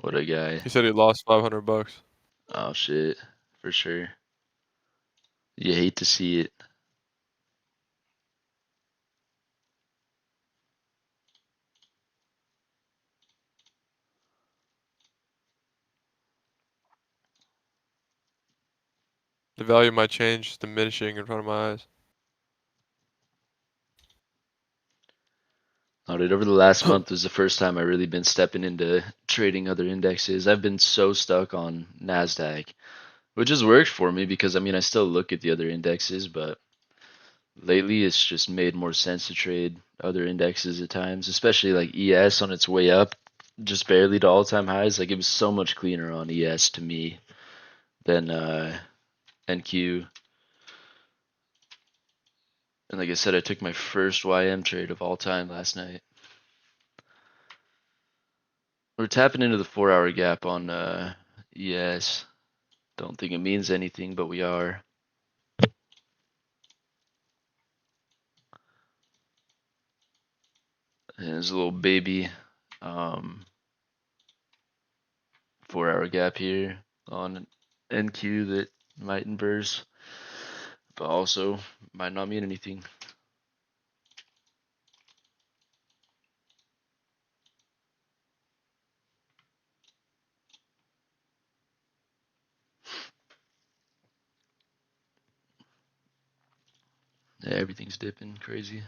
What a guy. He said he lost $500. Oh shit, for sure. You hate to see it. The value of my change is diminishing in front of my eyes. Oh, dude, over the last month was the first time I really been stepping into trading other indexes. I've been so stuck on Nasdaq, which has worked for me because I mean I still look at the other indexes, but lately it's just made more sense to trade other indexes at times, especially like ES on its way up, just barely to all-time highs. Like it was so much cleaner on ES to me than NQ. And like I said, I took my first YM trade of all time last night. We're tapping into the 4 hour gap on ES. Don't think it means anything, but we are. And there's a little baby um, 4 hour gap here on NQ that might inverse, but also might not mean anything. Yeah, everything's dipping crazy.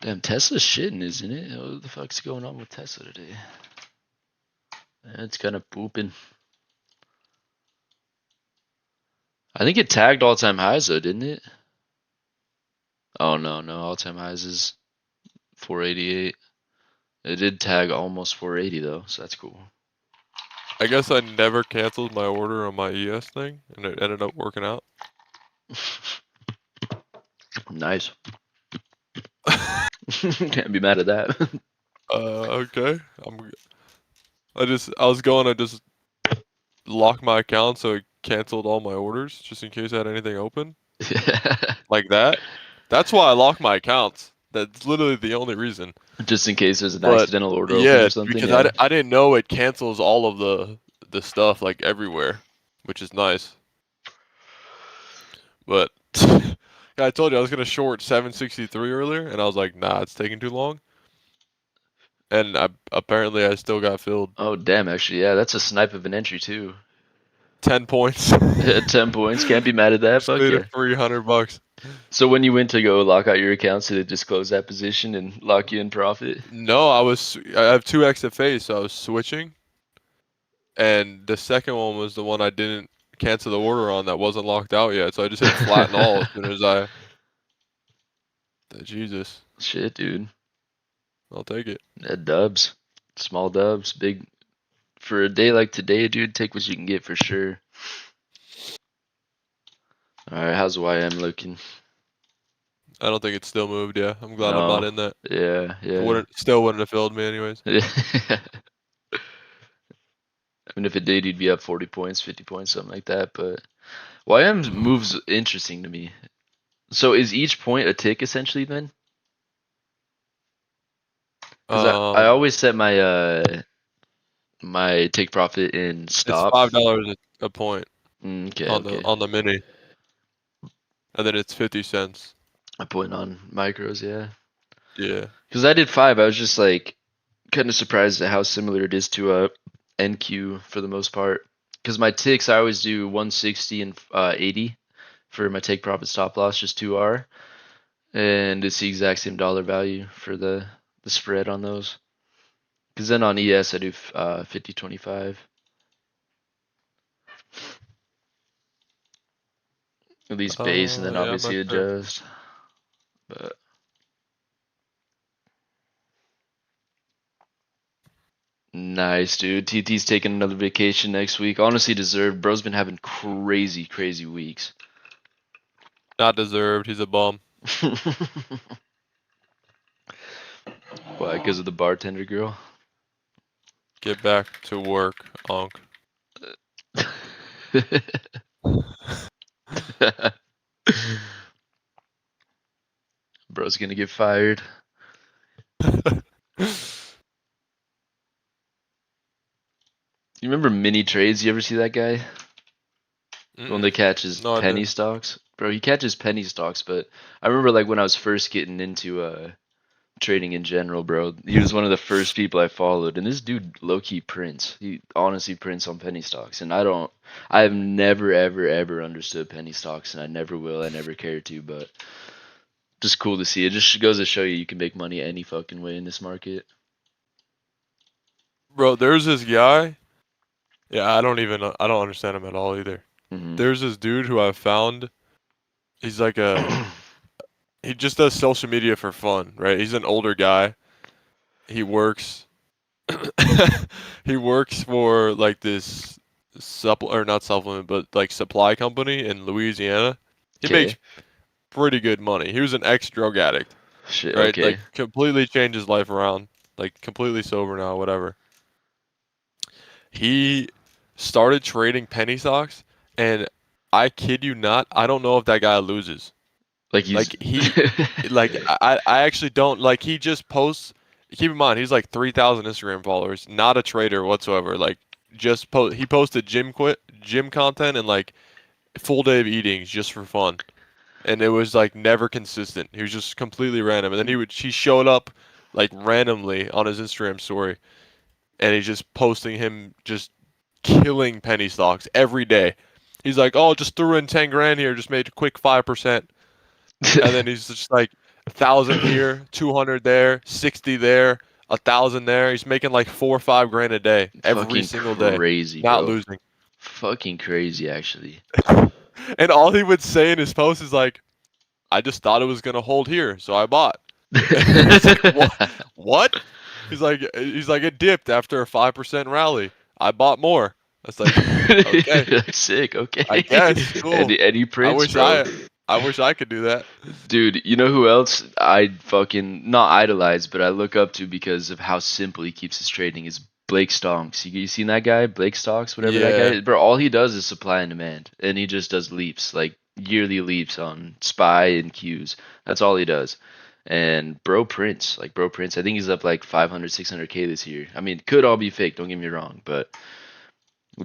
Damn, Tesla's shitting, isn't it? What the fuck's going on with Tesla today? It's kind of pooping. I think it tagged all time highs though, didn't it? Oh no, no, all time highs is 488. It did tag almost 480 though, so that's cool. I guess I never canceled my order on my ES thing, and it ended up working out. Nice. Can't be mad at that. Okay. I was going to just lock my account so it canceled all my orders just in case I had anything open like that. That's why I lock my accounts. That's literally the only reason. Just in case there's an But accidental order open yeah, or something, because yeah. I didn't know it cancels all of the stuff like everywhere, which is nice. But yeah, I told you I was gonna short 763 earlier, and I was like, nah, it's taking too long. And apparently I still got filled Oh damn, actually, yeah, that's a snipe of an entry too. 10 points. 10 points, can't be mad at that. Just Fuck made yeah. it $300. So when you went to go lock out your accounts, did it just close that position and lock you in profit? No, I have 2 XFAs, so I was switching, and the second one was the one I didn't cancel the order on that wasn't locked out yet. So I just hit flatten all as soon as Jesus, Shit, dude. I'll take it. Dubs. Small dubs. Big. For a day like today, dude, take what you can get for sure. Alright, how's YM looking? I don't think it's still moved. Yeah, I'm glad I'm not No. in that. Yeah, It yeah. wouldn't have filled me anyways. I mean, if it did, you'd be up 40 points, 50 points, something like that. But YM moves interesting to me. So is each point a tick essentially then? Because I Um, always set my my take profit in it's stop. $5 a point Okay, okay. on the mini, and then it's 50 cents. I point on micros, yeah. Yeah. Because I did 5, I was just like kind of surprised at how similar it is to a NQ for the most part. Because my ticks, I always do 160 and 80 for my take profit stop loss, just 2R, and it's the exact same dollar value for the spread on those. Because then on ES I do 50-25. At least base, and then Yeah, I'm not obviously sure. adjust. But nice, dude. TT's taking another vacation next week. Honestly deserved. Bro's been having crazy, crazy weeks. Not deserved. He's a bum. Why? Because of the bartender girl? Get back to work, Onk. Bro's gonna get fired. You remember mini trades? You ever see that guy? The one Mm-mm. that catches No, I penny didn't. stocks? Bro, he catches penny stocks, but I remember like when I was first getting into trading in general, bro. He was one of the first people I followed, and this dude low key prints. He honestly prints on penny stocks, and I've never ever understood penny stocks, and I never will. I never cared to, but just cool to see. It just goes to show you can make money any fucking way in this market. Bro, there's this guy. Yeah, I don't understand him at all either. Hmm. There's this dude who I found. He's like he just does social media for fun, right? He's an older guy. He works he works for like this or not supplement, but like supply company in Louisiana. He makes Okay. pretty good money. He was an ex-drug addict, Shit. right? Okay. Like completely changed his life around. Like completely sober now, whatever. He started trading penny stocks, and I kid you not, I don't know if that guy loses. Like he's. Like I actually don't like he just posts. Keep in mind he's like 3,000 Instagram followers, not a trader whatsoever. Like he posted gym content and like full day of eating just for fun, and it was like never consistent. He was just completely random, and then he showed up like randomly on his Instagram story, and he's just posting him just killing penny stocks every day. He's like, oh, just threw in 10 grand here, just made a quick 5%. And then he's just like 1,000 here, 200 there, 60 there, 1,000 there. He's making like 4 or 5 grand a day every Fucking single day, crazy, not bro. losing. Fucking crazy, actually. And all he would say in his post is like, I just thought it was gonna hold here, so I bought. It's like what? What? He's like it dipped after a 5% rally. I bought more. It's like okay, Sick. I Okay. guess cool. Any I prints, wish bro. I I wish I could do that. Dude, you know who else I fucking not idolize, but I look up to because of how simple he keeps his trading is Blake Stonks. You seen that guy? Blake Stocks, whatever that guy Yeah. is. Bro, all he does is supply and demand. And he just does leaps, like yearly leaps on SPY and Qs. That's all he does. And bro prints. I think he's up like 500, 600K this year. I mean, it could all be fake, don't get me wrong, but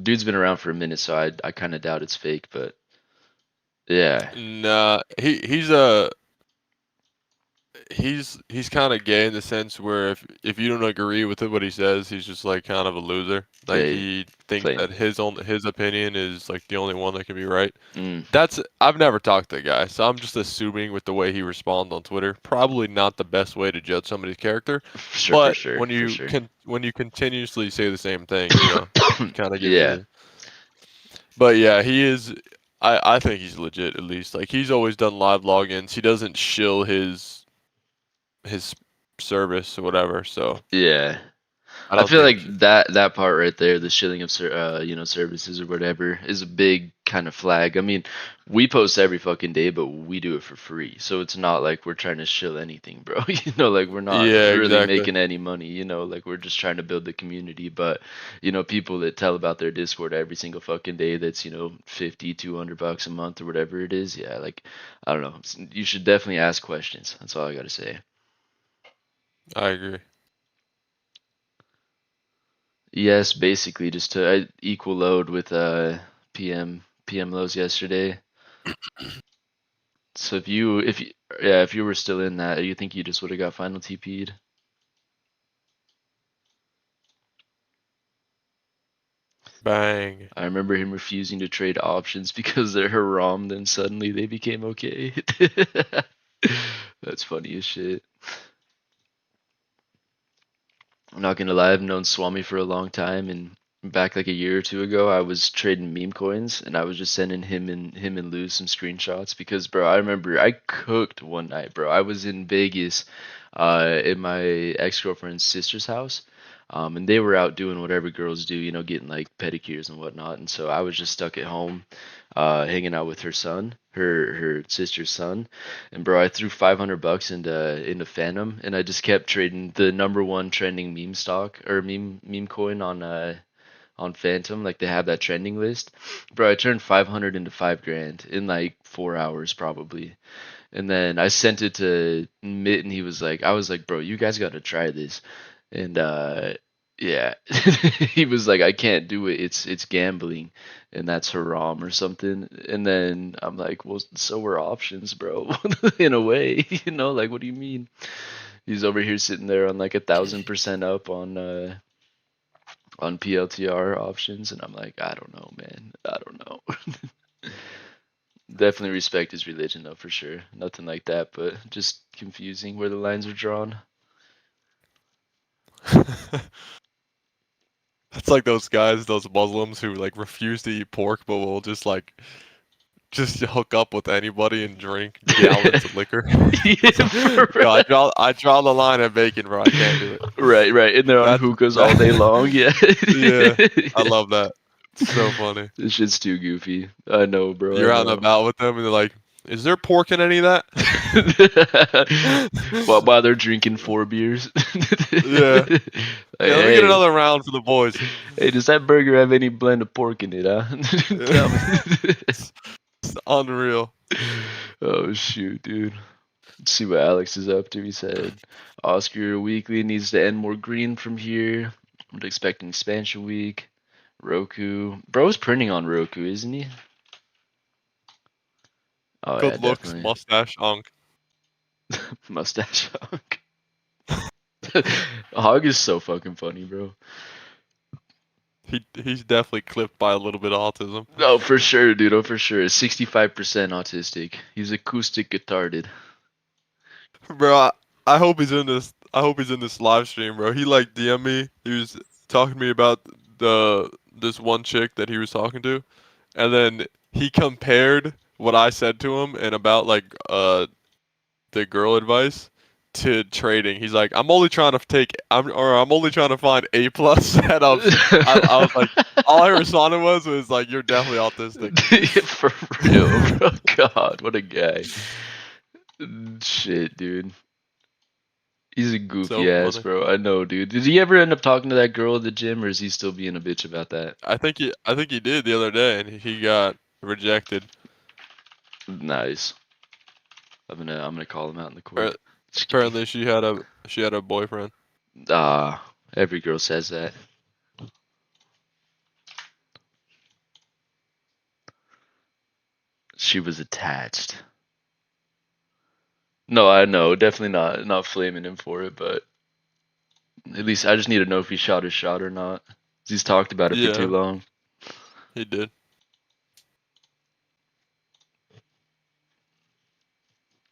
dude's been around for a minute, so I kind of doubt it's fake, but yeah. Nah, he's kind of gay in the sense where if you don't agree with what he says, he's just like kind of a loser. Like Hey, he thinks play. that his opinion is like the only one that can be right. Mm, I've never talked to the guy, so I'm just assuming with the way he responds on Twitter, probably not the best way to judge somebody's character. for But sure, for sure. when you continuously say the same thing, it kind of gives you Yeah, the. But yeah, he is. I think he's legit at least. Like he's always done live logins. He doesn't shill his service or whatever. So yeah. I I don't feel like think. that part right there, the shilling of services or whatever, is a big kind of flag. I mean, we post every fucking day, but we do it for free, so it's not like we're trying to shill anything, bro. Like we're not Yeah, really exactly. making any money. Like we're just trying to build the community. But people that tell about their Discord every single fucking day, that's 50, $200 a month or whatever it is. Yeah, like I don't know. You should definitely ask questions. That's all I gotta say. I agree. Yes, basically just to equal load with PM lows yesterday. So if you were still in that, you think you just would have got final TP'd? Bang. I remember him refusing to trade options because they're haram, then suddenly they became okay. That's funny as shit. I'm not gonna lie, I've known Swami for a long time, and back like a year or two ago, I was trading meme coins, and I was just sending him and Lou some screenshots because, bro, I remember I cooked one night, bro. I was in Vegas, in my ex-girlfriend's sister's house, and they were out doing whatever girls do, getting like pedicures and whatnot, and so I was just stuck at home, hanging out with her son, her sister's son, and bro, I threw $500 into Phantom, and I just kept trading the number one trending meme stock or meme coin on Phantom. Like they have that trending list. Bro, I turned 500 into 5 grand in like 4 hours probably. And then I sent it to Mitt, and he was like, I was like, bro, you guys got to try this. And yeah, he was like, I can't do it. It's gambling, and that's haram or something. And then I'm like, well, so are options, bro. In a way, like, what do you mean? He's over here sitting there on like 1,000% up on PLTR options, and I'm like, I don't know, man. I don't know. Definitely respect his religion though, for sure. Nothing like that, but just confusing where the lines are drawn. It's like those guys, those Muslims who like refuse to eat pork, but will just hook up with anybody and drink gallons of liquor. Yeah, for Yo, I real. draw the line at bacon, bro. I can't do it. Right, right. And they're on That's hookahs all day that, long. Yeah. yeah, I Yeah. love that. It's so funny. This shit's too goofy. I know, bro. I You're out and know. about with them, and they're like, "Is there pork in any of that?" While they're drinking 4 beers. Yeah. Like, Yeah, let me get hey, another round for the boys. hey, does that burger have any blend of pork in it, huh? Tell me. It's unreal. Oh shoot, dude. Let's see what Alex is up to. He said Oscar Weekly needs to end more green from here. I'm expecting expansion week. Roku. Bro's printing on Roku, isn't he? Oh yeah, Good looks, definitely. mustache, unk. Mustache hog. Hog is so fucking funny, bro. He's definitely clipped by a little bit of autism. Oh, for sure, dude. Oh, for sure. 65% autistic. He's acoustic guitarded. Bro, I hope he's in this. I hope he's in this live stream, bro. He like DM me. He was talking to me about this one chick that he was talking to, and then he compared what I said to him and about like the girl advice to trading. He's like, I'm only trying to find A+ setups. I was like, all I responded was like, you're definitely autistic. For real, bro. God, what a guy. Shit, dude. He's a So goofy ass, funny. bro. I know, dude. Did he ever end up talking to that girl at the gym, or is he still being a bitch about that? I think he did the other day, and he got rejected. Nice. I'm gonna call him out in the court. Appar- Just kidding. Apparently, she had a boyfriend. Every girl says that. She was attached. No, I know, definitely not flaming him for it, but at least I just need to know if he shot his shot or not. He's talked about it for too Yeah, long. he did.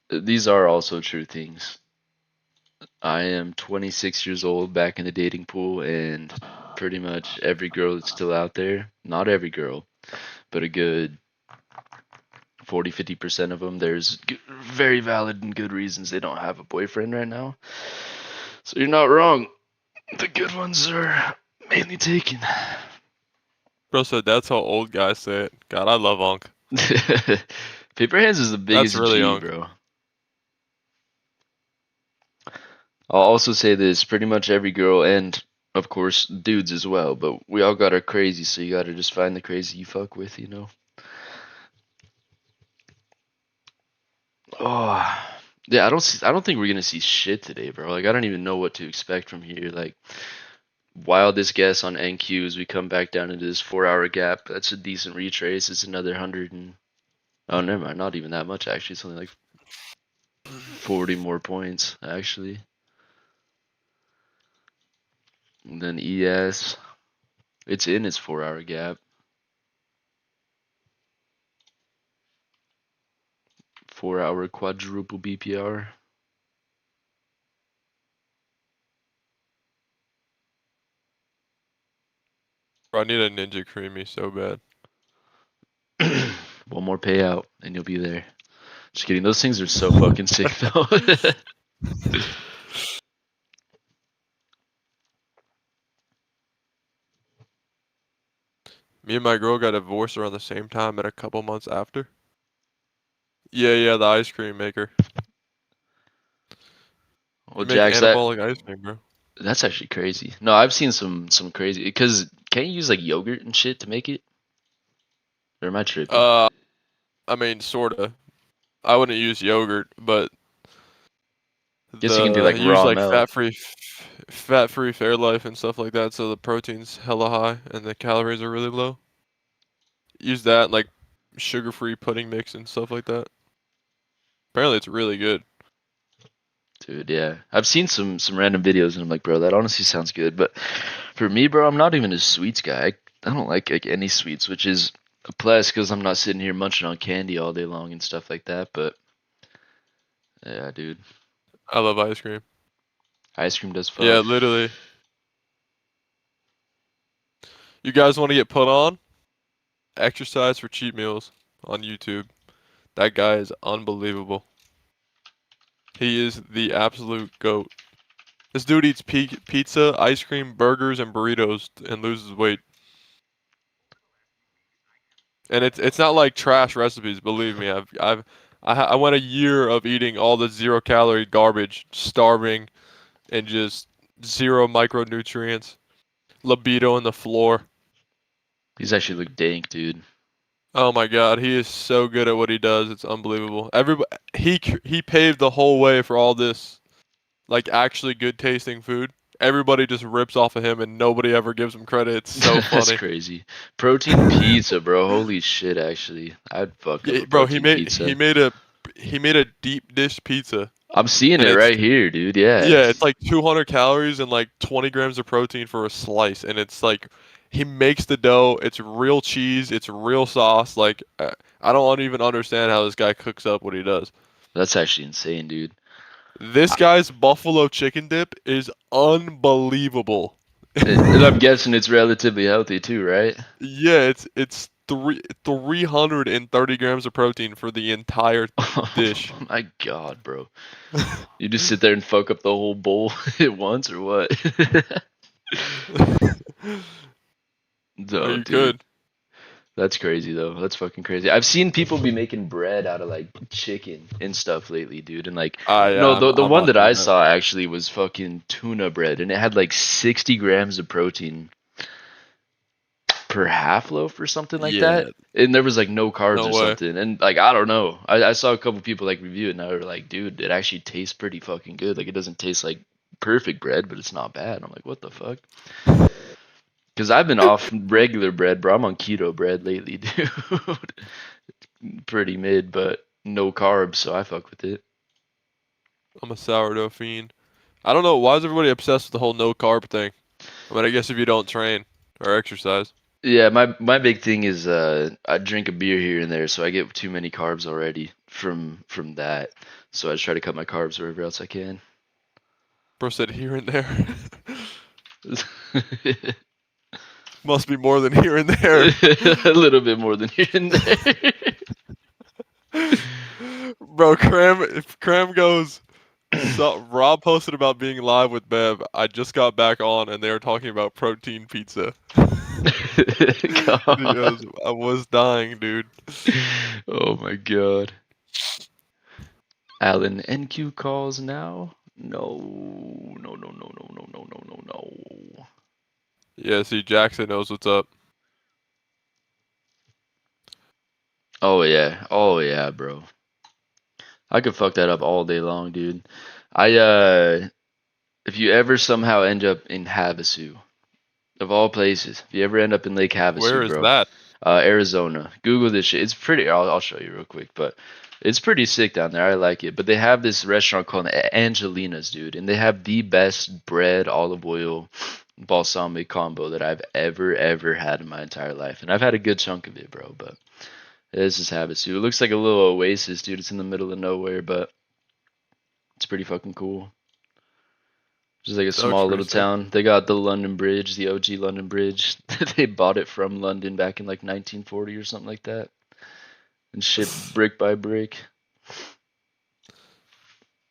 These are also true things. I am 26 years old, back in the dating pool, and pretty much every girl that's still out there, not every girl, but a good 40-50% of them, there's very valid and good reasons they don't have a boyfriend right now. So you're not wrong. The good ones are mainly taken. Bro said that's how old guys say it. God, I love Unk. Paper hands is the That's biggest really G, Unk. bro. I'll also say this, pretty much every girl, and of course dudes as well, but we all got our crazy, so you gotta just find the crazy you fuck with. Oh, yeah, I don't think we're gonna see shit today, bro. Like, I don't even know what to expect from here. Like, wildest guess on NQ as we come back down into this 4 hour gap. That's a decent retrace. It's another 100 and, oh, never mind, not even that much actually. It's only like 40 more points actually. And then ES, it's in its 4 hour gap. 4 hour quadruple BPR. Bro, I need a Ninja Creamy so bad. One more payout and you'll be there. Just kidding. Those things are so fucking sick though. Me and my girl got divorced around the same time and a couple months after. Yeah, the ice cream maker. Well, You make Jax, that anabolic ice cream, bro. that's actually crazy. No, I've seen some crazy, because can't you use like yogurt and shit to make it? Or am I tripping? Uh, I mean, sorta. I wouldn't use yogurt, but Guess you can do like use raw like milk. fat-free Fairlife and stuff like that, so the protein's hella high and the calories are really low. Use that like sugar-free pudding mix and stuff like that. Apparently, it's really good. Dude, yeah. I've seen some random videos and I'm like, bro, that honestly sounds good. But for me, bro, I'm not even a sweets guy. I don't like any sweets, which is a plus because I'm not sitting here munching on candy all day long and stuff like that. But yeah, dude, I love ice cream. ice cream does Yeah, fuck. literally. You guys want to get put on? Exercise for cheat meals on YouTube. That guy is unbelievable. He is the absolute goat. This dude eats pizza, ice cream, burgers, and burritos and loses weight. And it's not like trash recipes. Believe me, I went a year of eating all the 0 calorie garbage, starving, and just zero micronutrients. Libido in the floor. These actually look dank, dude. Oh my God, he is so good at what he does. It's unbelievable. Everybody, he paved the whole way for all this, like actually good tasting food. Everybody just rips off of him, and nobody ever gives him credit. It's so That's funny. crazy. Protein pizza, bro. Holy shit, actually. I'd fuck up Yeah, a bro, protein pizza. he made a deep dish pizza, I'm seeing and it it's right here, dude. Yeah. yeah, it's like 200 calories and like 20 grams of protein for a slice, and it's like he makes the dough. It's real cheese. It's real sauce. Like I don't even understand how this guy cooks up what he does. That's actually insane, dude. This guy's buffalo chicken dip is unbelievable. And I'm guessing it's relatively healthy too, right? Yeah, it's 330 grams of protein for the entire dish. Oh my god, bro. You just sit there and fuck up the whole bowl at once or what? Oh, No, you dude. could. That's crazy though. That's fucking crazy. I've seen people be making bread out of like chicken and stuff lately, dude. And like, Yeah, no, the I'm one not that doing I that. saw actually was fucking tuna bread, and it had like 60 grams of protein per half loaf or something like that. Yeah, And there was like no carbs no or way. something. And like, I don't know. I saw a couple people like review it and they were like, dude, it actually tastes pretty fucking good. Like, it doesn't taste like perfect bread, but it's not bad. I'm like, what the fuck? Because I've been off regular bread, bro. I'm on keto bread lately, dude. Pretty mid, but no carbs, so I fuck with it. I'm a sourdough fiend. I don't know why is everybody obsessed with the whole no carb thing. I mean, I guess if you don't train or exercise. Yeah, my big thing is I drink a beer here and there, so I get too many carbs already from that. So I just try to cut my carbs wherever else I can. Bro said here and there. Must be more than here and there. A little bit more than here and there. Bro, Cram goes. So Rob posted about being live with Bev. I just got back on and they were talking about protein pizza. He goes, God. I was dying, dude. Oh my god. Alan, NQ calls now? No, no, no, no, no, no, no, no, no, no. Yeah, see, Jackson knows what's up. Oh yeah, bro. I could fuck that up all day long, dude. If you ever somehow end up in Havasu, of all places, if you ever end up in Lake Where Havasu, is bro, that? Arizona, Google this shit. It's pretty. I'll show you real quick, but it's pretty sick down there. I like it. But they have this restaurant called Angelina's, dude, and they have the best bread, olive oil, balsamic combo that I've ever had in my entire life, and I've had a good chunk of it, bro. But this is Havasu. It looks like a little oasis, dude. It's in the middle of nowhere, but it's pretty fucking cool. Just like a That looks small pretty little sick. town. They got the London Bridge, the OG London Bridge. They bought it from London back in like 1940 or something like that, and shipped brick by brick.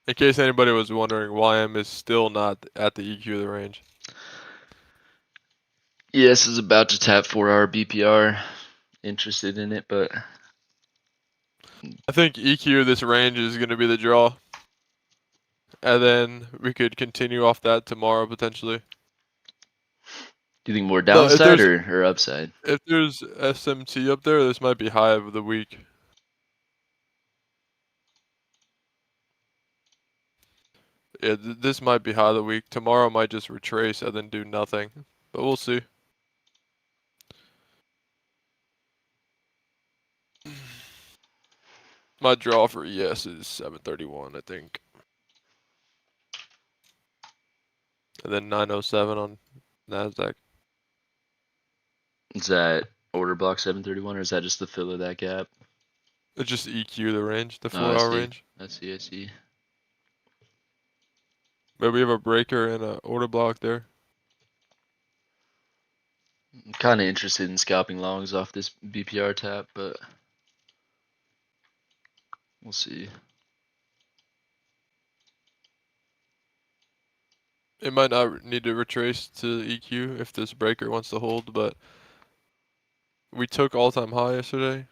In case anybody was wondering, YM is still not at the EQ of the range. Yes, is about to tap 4-hour BPR. Interested in it, but I think EQ of this range is going to be the draw. And then we could continue off that tomorrow potentially. do you think more Though downside or upside? if there's SMT up there, this might be high of the week. Yeah, this might be high of the week. Tomorrow might just retrace and then do nothing, but we'll see. My draw for ES is 731, I think, and then 907 on Nasdaq. Is that order block 731 or is that just the fill of that gap? It's just EQ the range, the Oh, I 4 hour see. range. I see. I see. But we have a breaker and a order block there. I'm kind of interested in scalping longs off this BPR tap, but we'll see. It might not need to retrace to EQ if this breaker wants to hold, but we took all-time high yesterday.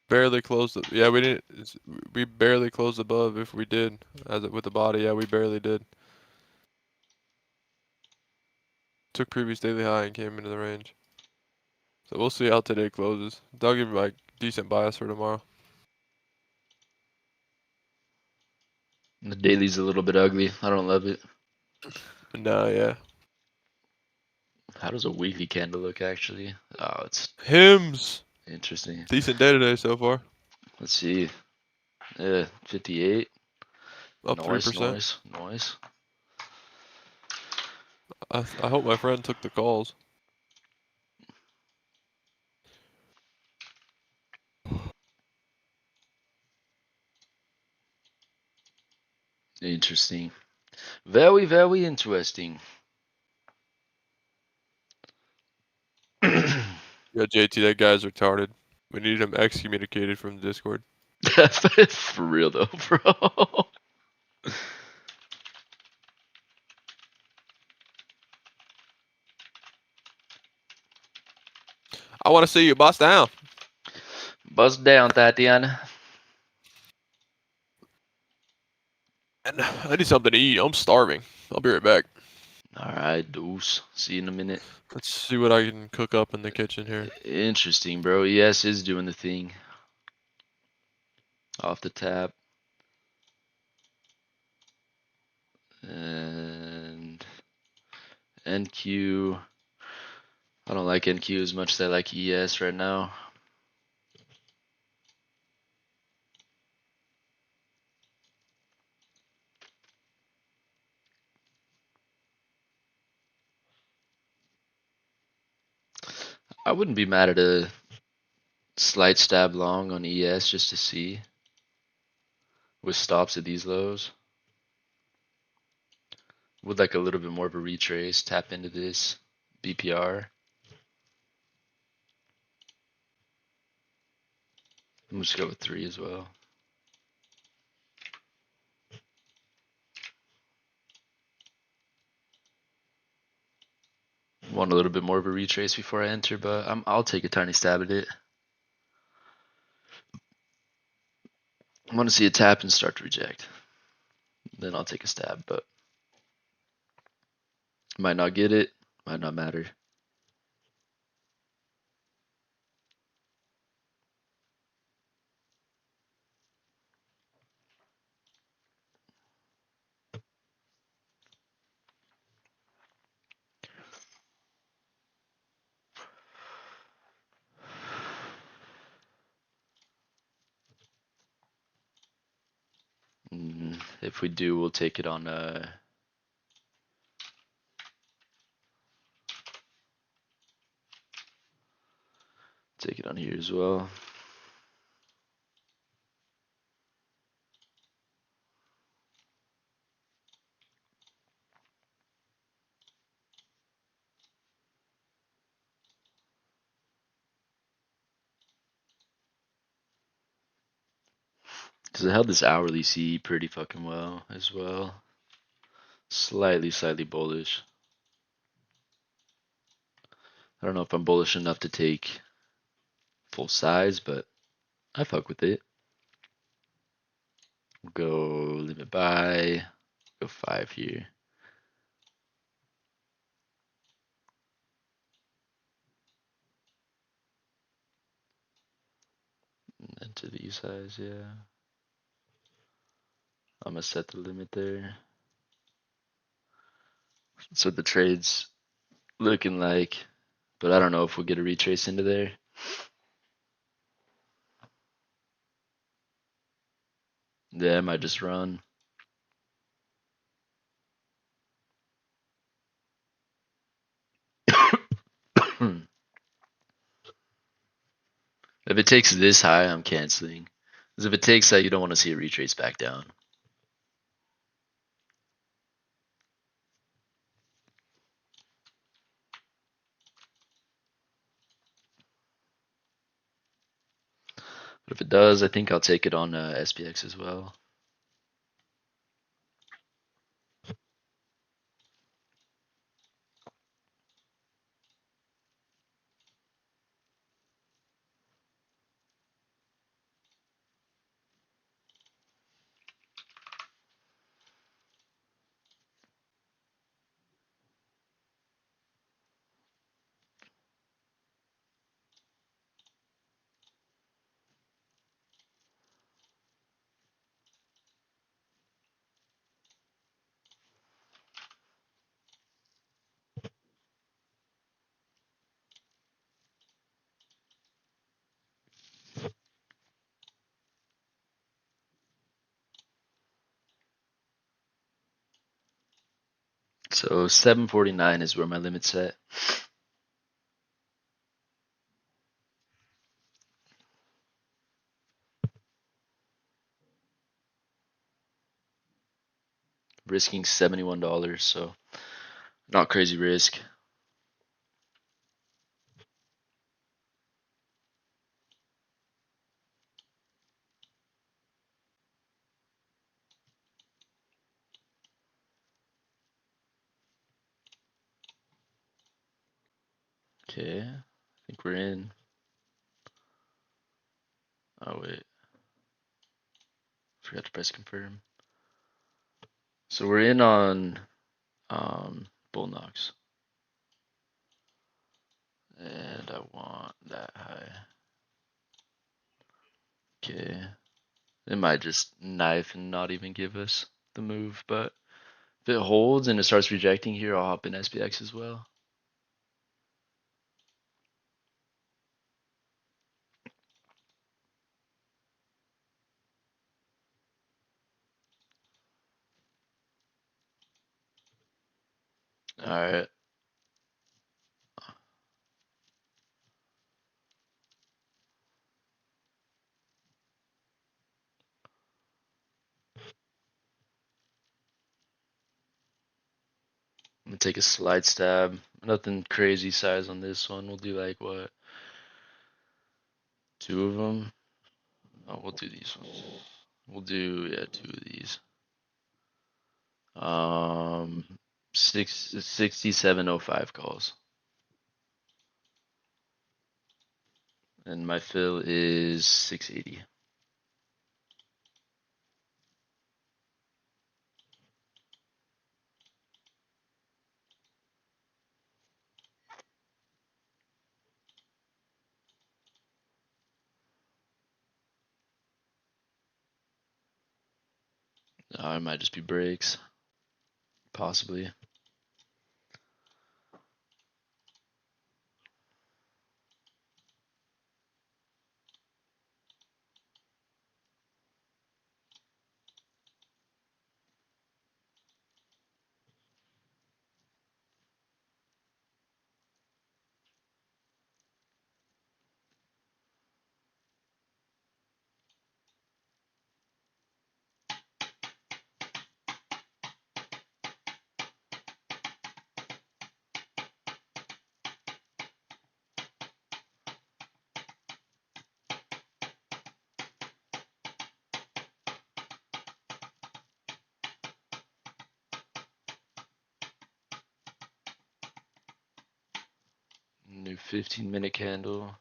Barely closed. Yeah, we didn't. We barely closed above. If we did, with the body, yeah, we barely did. Took previous daily high and came into the range. So we'll see how today closes. That'll give me like decent bias for tomorrow. The daily's a little bit ugly. I don't love it. Nah, yeah. How does a weekly candle look actually? Oh, it's Hymns. interesting. Decent day today so far. Let's see. 58. Up Noise, 3%. noise, noise. I hope my friend took the calls. Interesting. Very, very interesting. Yeah, JT, that guy's retarded. We need him excommunicated from the Discord. For real though, bro. I want to see you bust down. Bust down, Tatiana. And I need something to eat. I'm starving. I'll be right back. Alright, deuce. See you in a minute. Let's see what I can cook up in the kitchen here. Interesting, bro. ES is doing the thing. Off the tap. And NQ. I don't like NQ as much as I like ES right now. I wouldn't be mad at a slight stab long on ES just to see. With stops at these lows. Would like a little bit more of a retrace. Tap into this BPR. I'm just go with 3 as well. Want a little bit more of a retrace before I enter, but I'll take a tiny stab at it. I want to see a tap and start to reject. Then I'll take a stab, but might not get it, might not matter. If we do, we'll take it on take it on here as well. Because I held this hourly C pretty fucking well as well. Slightly bullish. I don't know if I'm bullish enough to take full size, but I fuck with it. We'll go limit buy, go 5 here. And then to these size, yeah. I'm gonna set the limit there. So the trade's looking like, but I don't know if we'll get a retrace into there. Yeah, I might just run. If it takes this high, I'm canceling. Because if it takes that, you don't want to see a retrace back down. But if it does, I think I'll take it on SPX as well. So 749 is where my limit's set. Risking $71, so not crazy risk. Okay, I think we're in. Oh wait, forgot to press confirm. So we're in on Bulenox. And I want that high. Okay. It might just knife and not even give us the move, but if it holds and it starts rejecting here, I'll hop in SPX as well. Alright. I'm gonna take a slide stab. Nothing crazy size on this one. We'll do like what? Two of them? Oh, we'll do these ones. We'll do, yeah, two of these. 6705 calls. And my fill is 680. It might just be breaks. Possibly. New 15-minute candle.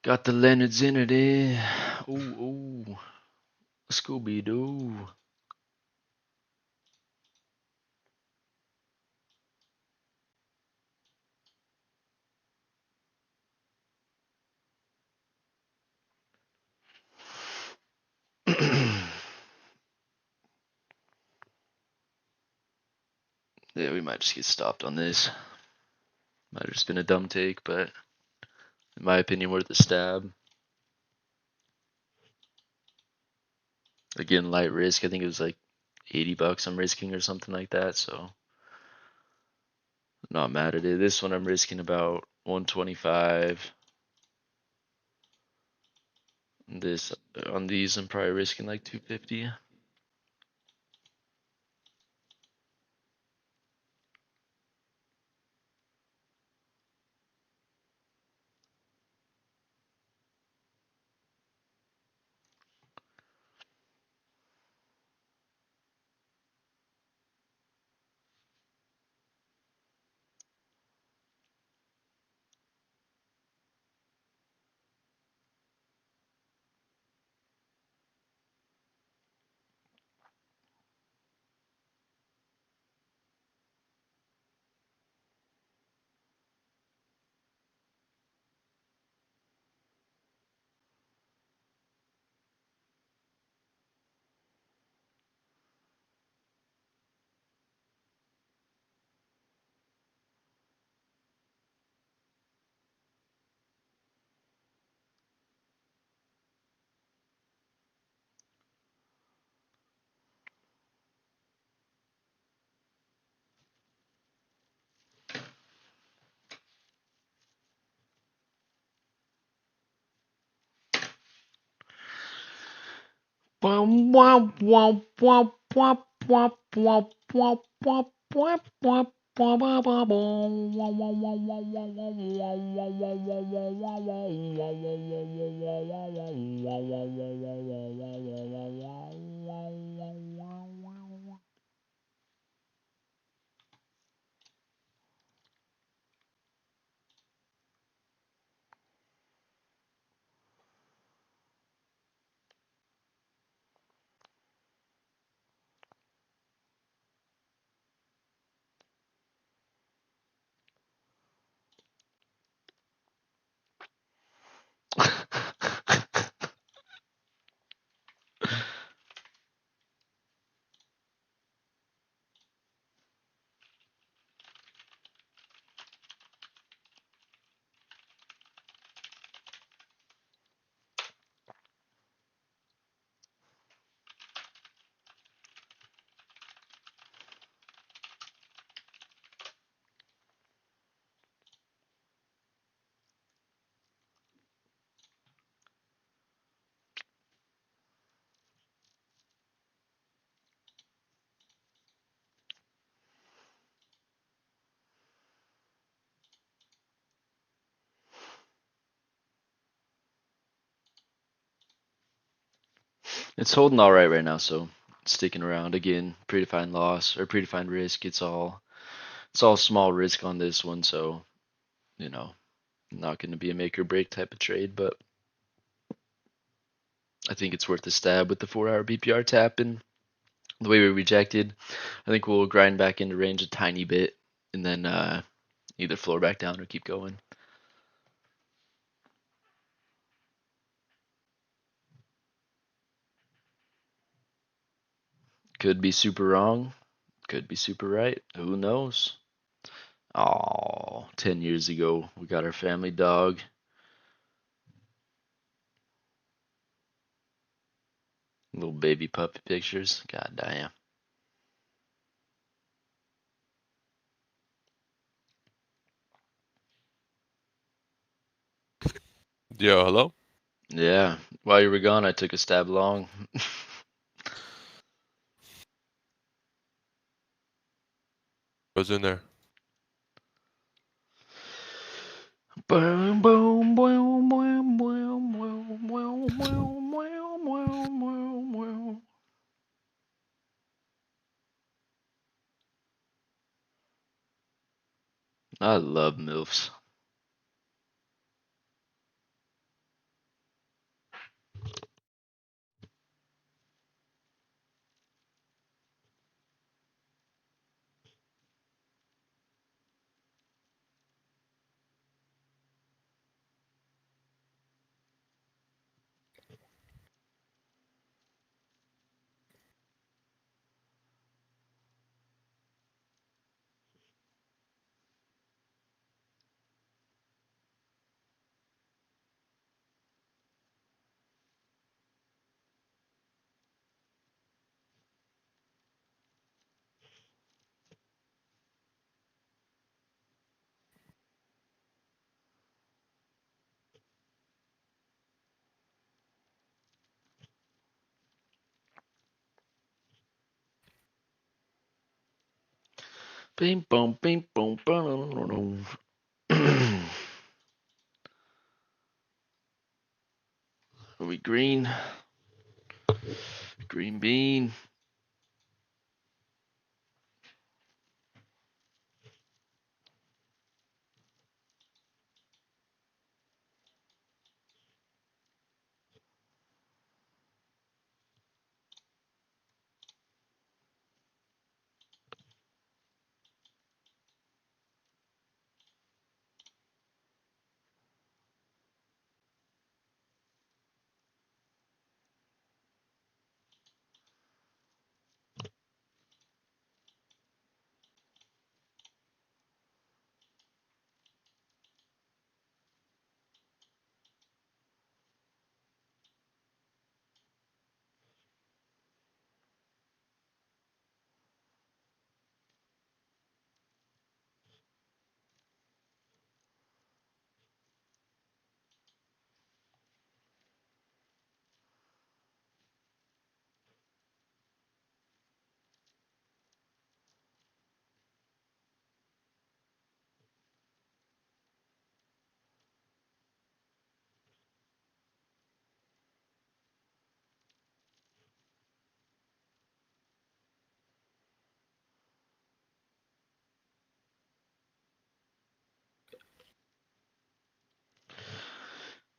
Got the Leonards in it, eh? Ooh, ooh. Scooby Doo. Yeah, we might just get stopped on this. Might have just been a dumb take, but in my opinion, worth a stab. Again, light risk. I think it was like $80 I'm risking or something like that. So not mad at it. This one I'm risking about 125. This on these I'm probably risking like 250. It's holding all right now, so sticking around again. Predefined loss or predefined risk. It's all small risk on this one, so you know, not going to be a make or break type of trade, but I think it's worth a stab with the 4 hour BPR tap and the way we rejected. I think we'll grind back into range a tiny bit and then either floor back down or keep going. Could be super wrong, could be super right. Who knows? Oh, 10 years ago, we got our family dog. Little baby puppy pictures. God damn. Yo, hello? Yeah. While you were gone, I took a stab long. Was in there. Boom, boom, boom, boom, boom, boom, boom, boom, boom, boom, boom, boom. I love MILFs. Bing boom, bing boom, boom. Are we green? Green bean.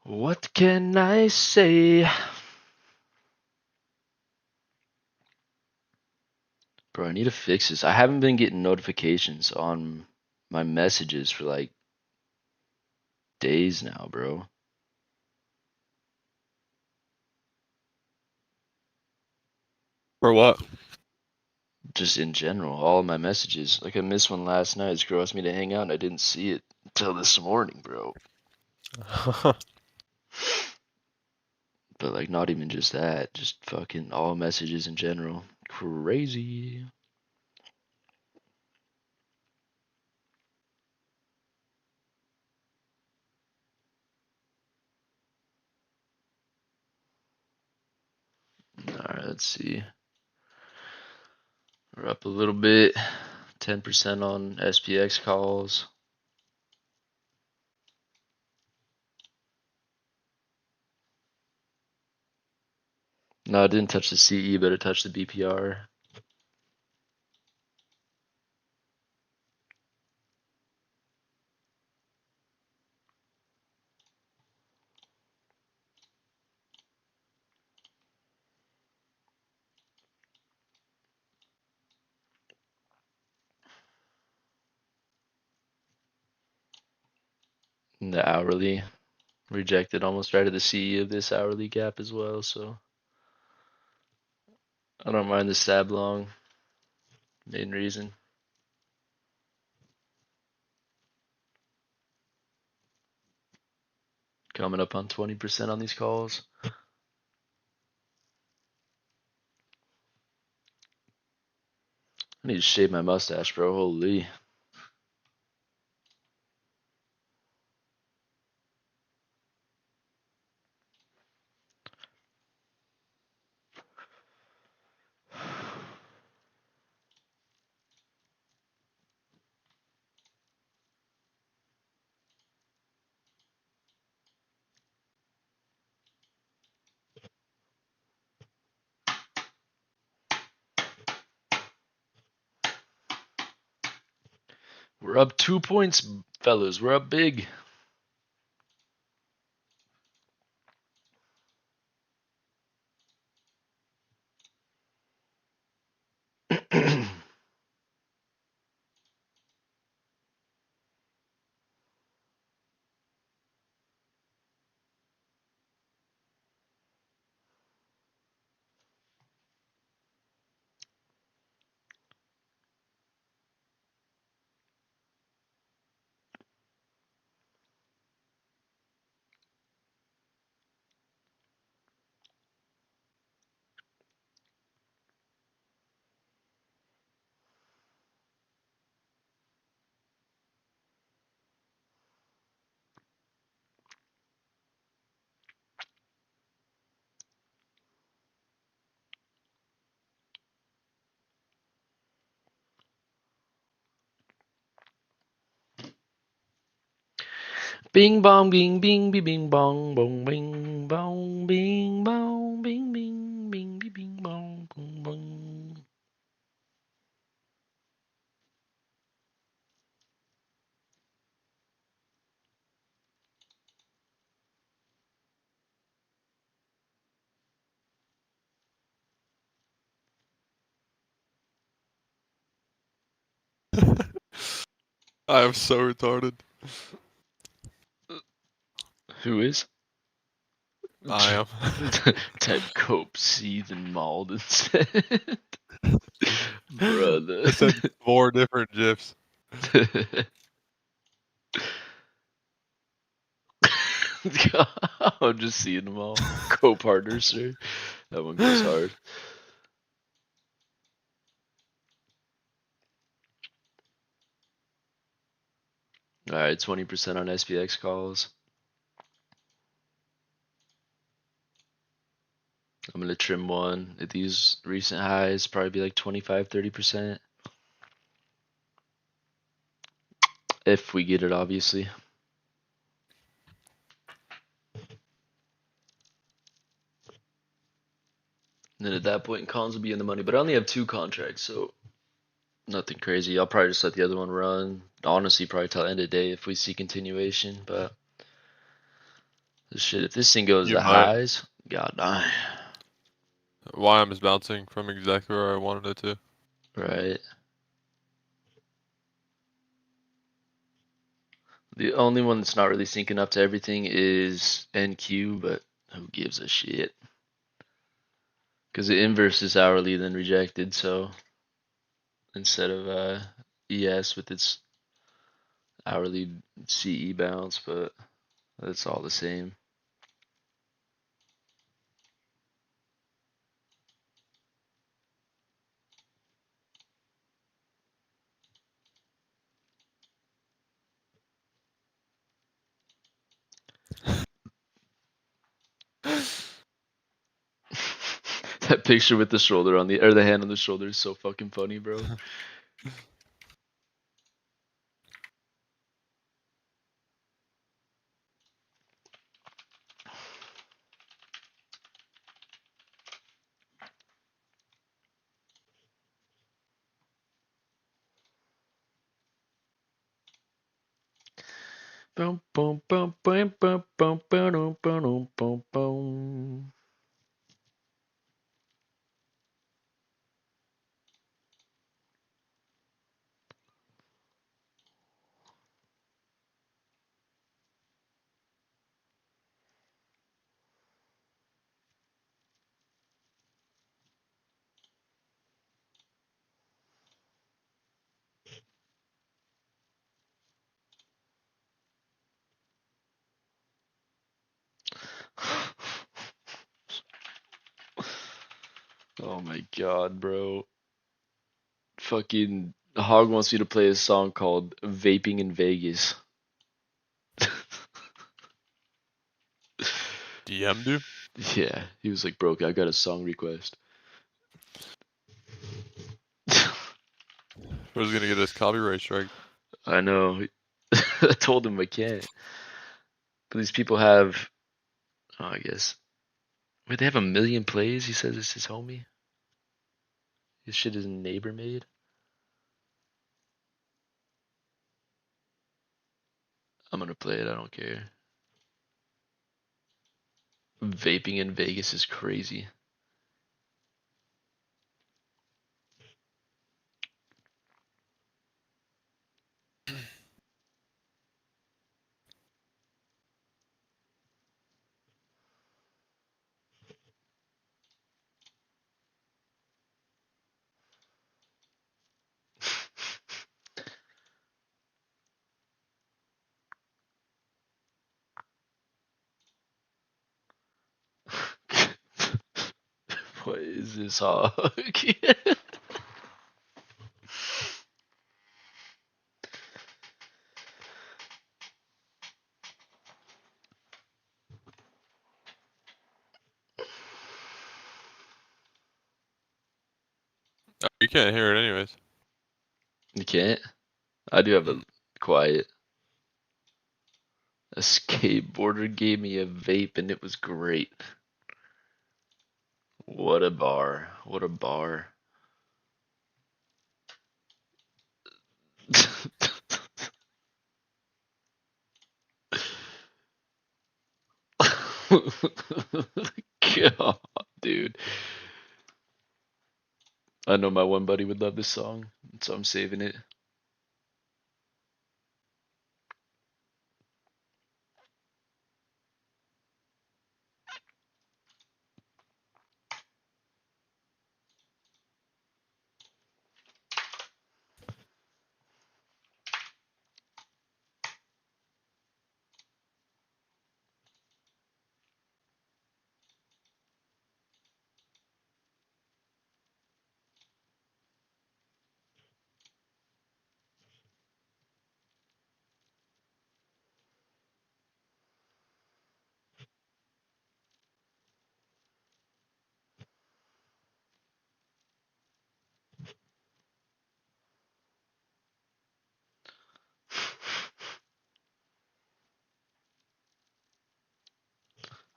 What can I say? Bro, I need to fix this. I haven't been getting notifications on my messages for like days now, bro. For what? Just in general, all my messages. Like I missed one last night. This girl asked me to hang out and I didn't see it until this morning, bro. But like not even just that, just fucking all messages in general. Crazy. Alright, let's see. We're up a little bit. 10% on SPX calls. No, I didn't touch the CE, but I touched the BPR. And the hourly rejected almost right at the CE of this hourly gap as well, so I don't mind the stab long. Main reason. Coming up on 20% on these calls. I need to shave my mustache, bro. Holy. We're up 2 points, fellas. We're up big. Bing bong, bing bing, bing bing bong, bong bing bong, bing bong, bing bing, bing bing, bing bong, bong bong. I am so retarded. Who is? I am. Type cope, seethe, and mauled instead. Brother. I said 4 different gifs. I'm just seeing them all. Co-partner, sir. That one goes hard. Alright, 20% on SPX calls. I'm gonna trim one at these recent highs, probably be like 25-30%. If we get it, obviously. And then at that point, cons will be in the money. But I only have 2 contracts, so nothing crazy. I'll probably just let the other one run. Honestly, probably till end of day if we see continuation. But this shit, if this thing goes You to might. highs, god damn. YM is bouncing from exactly where I wanted it to. Right. The only one that's not really syncing up to everything is NQ, but who gives a shit? Because the inverse is hourly then rejected, so instead of ES with its hourly CE bounce, but it's all the same. That picture with the shoulder on the or the hand on the shoulder is so fucking funny, bro. Boom, boom, boom, boom, boom, boom, boom, boom, boom, boom. Oh my god, bro. Fucking Hog wants me to play a song called Vaping in Vegas. DM do? Yeah, he was like, bro, I got a song request. Who's gonna get this copyright strike? I know. I told him I can't. But these people have, oh, I guess, wait, they have 1 million plays. He says it's his homie. This shit is neighbor made. I'm gonna play it. I don't care. Vaping in Vegas is crazy. What is this hog? You can't hear it anyways. You can't? I do have a quiet. A skateboarder gave me a vape and it was great. What a bar. What a bar. God, dude. I know my one buddy would love this song, so I'm saving it.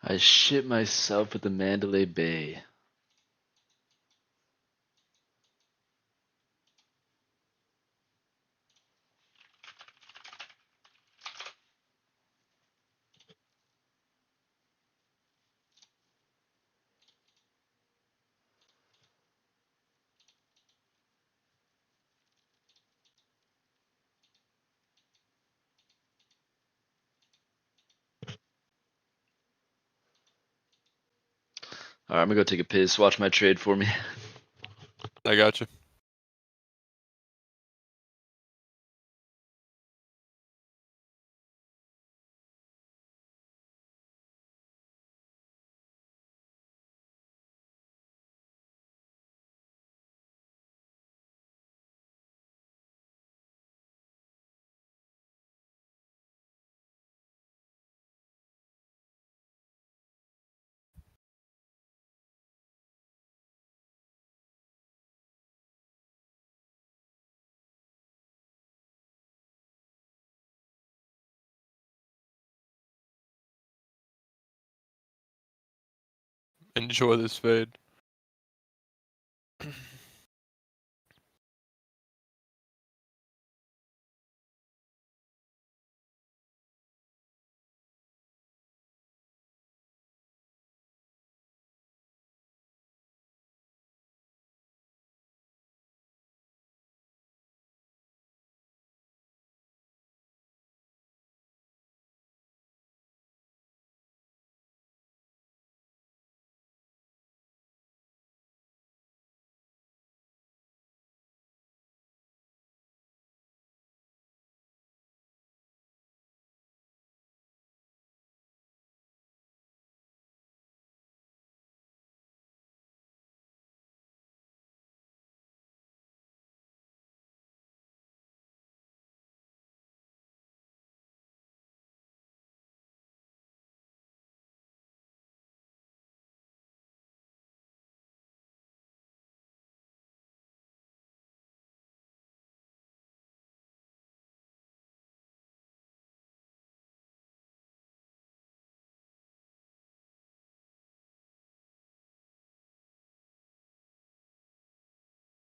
I shit myself at the Mandalay Bay. Alright, I'm gonna go take a piss. Watch my trade for me. I got you. Enjoy this fade.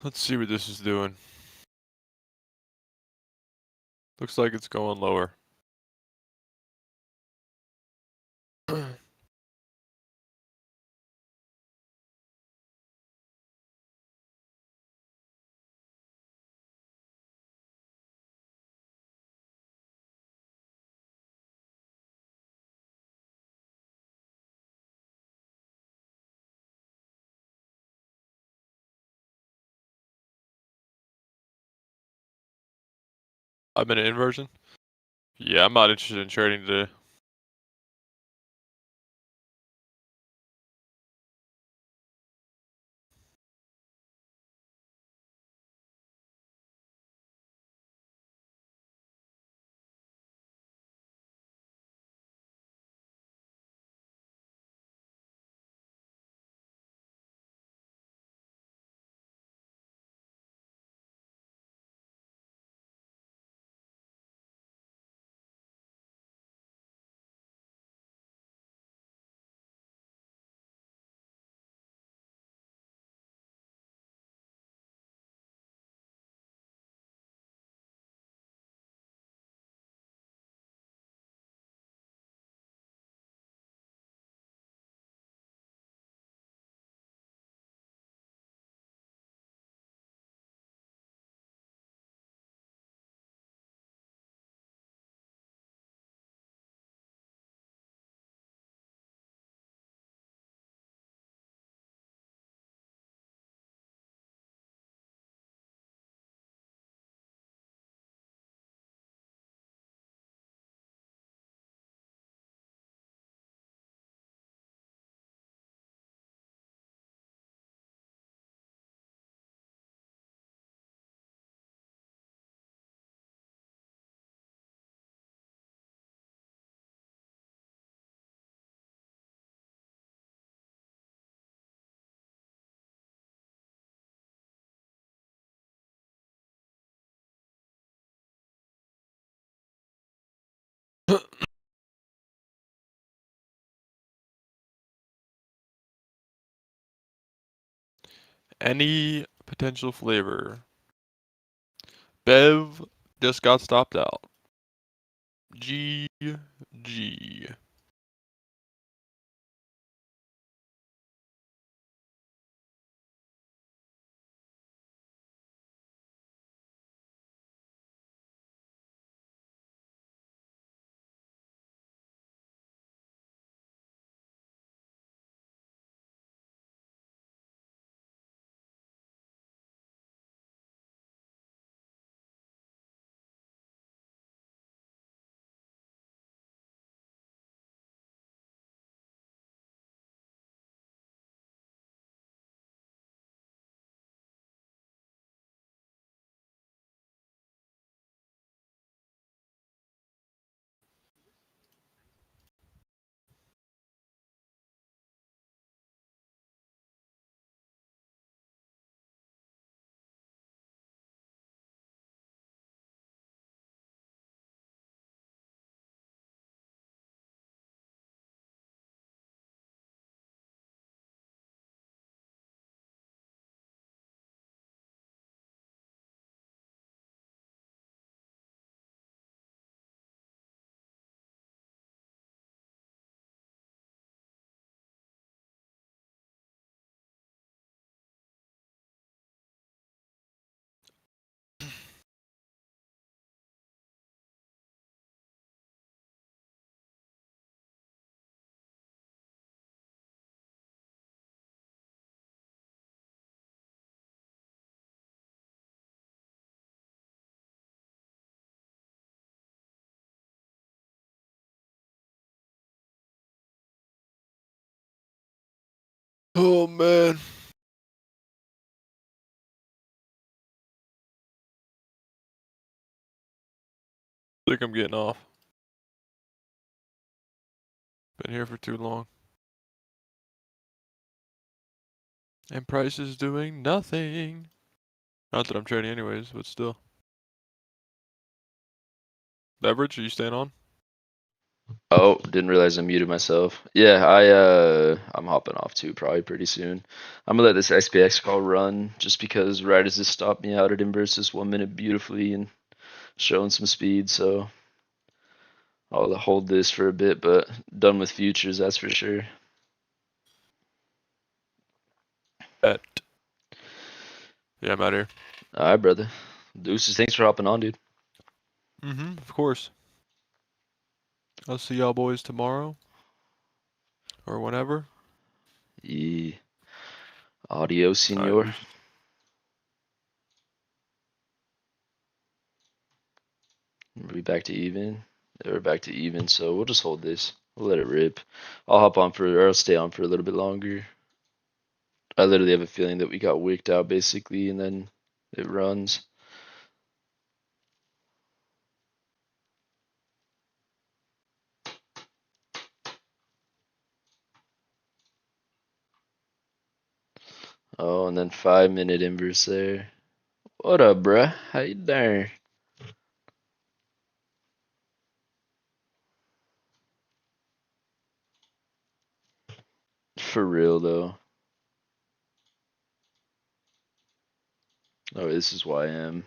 Let's see what this is doing. Looks like it's going lower. I'm in an inversion. Yeah, I'm not interested in trading today. Any potential flavor. Bev just got stopped out. GG. Oh man. I think I'm getting off. Been here for too long. And price is doing nothing. Not that I'm trading anyways, but still. Beverage, are you staying on? Oh, didn't realize I muted myself. Yeah, I'm hopping off too, probably pretty soon. I'm gonna let this XPX call run just because right as this stopped me out, it inverses 1 minute beautifully and showing some speed, so I'll hold this for a bit, but done with futures, that's for sure. Bet. Yeah, I'm out here. Alright, brother. Deuces, thanks for hopping on, dude. Of course. I'll see y'all boys tomorrow. Or whenever. Yeah. Audio, Alright, senor. deuces. Are we back to even? Yeah, we're back to even, so we'll just hold this. We'll let it rip. I'll hop on for, or I'll stay on for a little bit longer. I literally have a feeling that we got wicked out basically, and then it runs. Oh, and then 5 minute inverse there. What up, bruh? How you doing? For real though. Oh, this is why I am.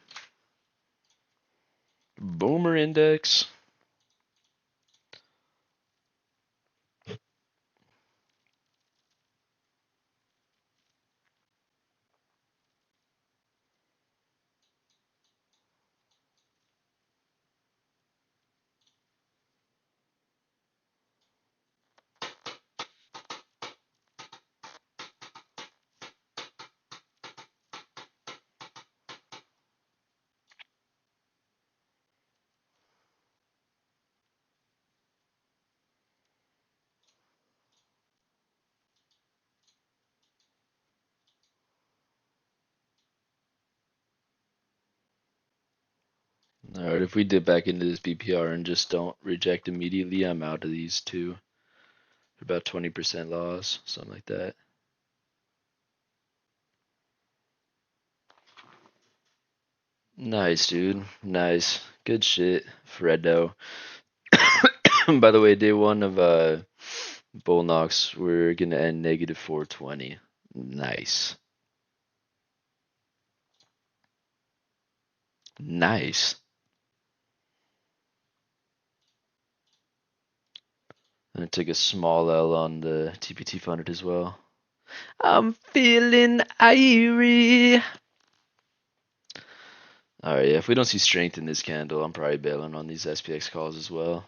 Boomer index. Alright, if we dip back into this BPR and just don't reject immediately, I'm out of these two. About 20% loss, something like that. Nice, dude. Nice. Good shit, Fredo. By the way, day one of Bulenox, we're gonna end negative 420. Nice. Nice. And I took a small L on the TPT funded as well. I'm feeling irie. Alright, yeah, if we don't see strength in this candle, I'm probably bailing on these SPX calls as well.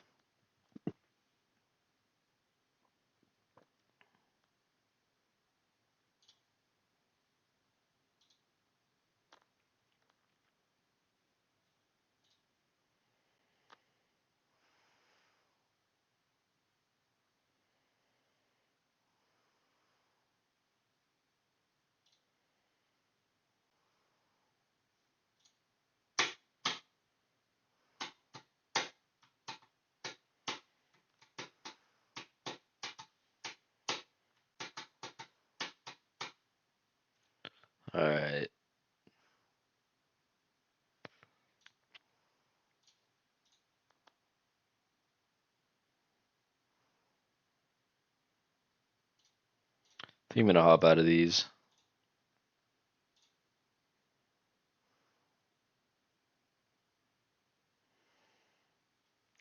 Alright. I think I'm gonna hop out of these.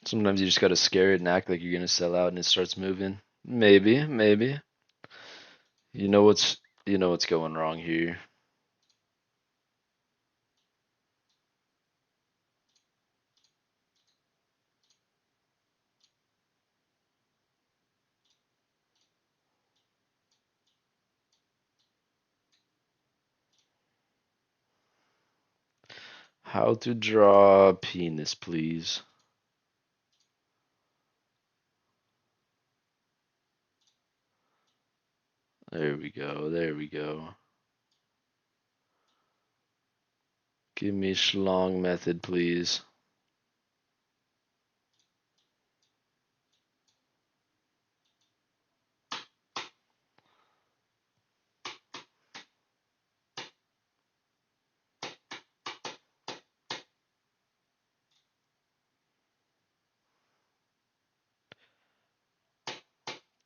Sometimes you just gotta scare it and act like you're gonna sell out and it starts moving. Maybe, maybe. You know what's going wrong here. How to draw a penis, please. There we go, there we go. Give me schlong method, please.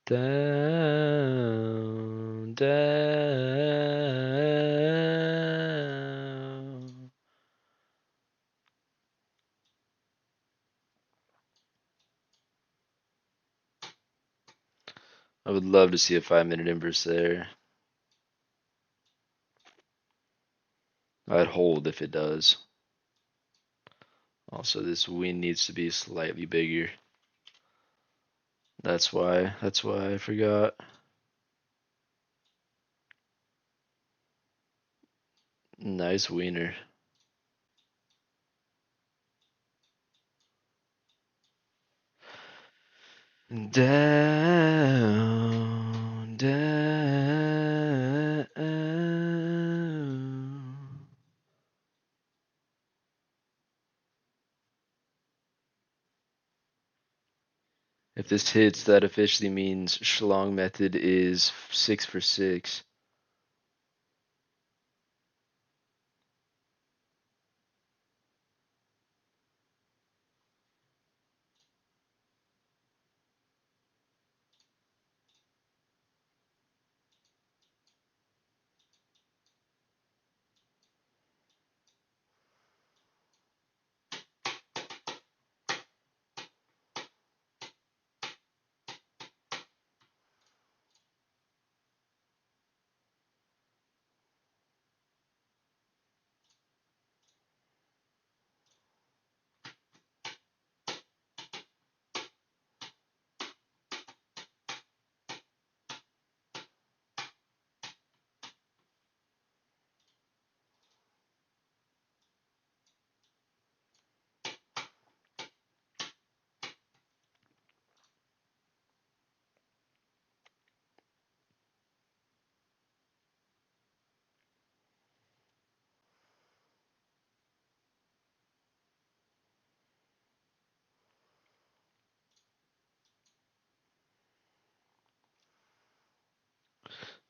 Down, down. I would love to see a 5-minute inverse there. I'd hold if it does. Also, this win needs to be slightly bigger. That's why I forgot. Nice wiener. Down, down. If this hits, that officially means Schlong method is 6 for 6.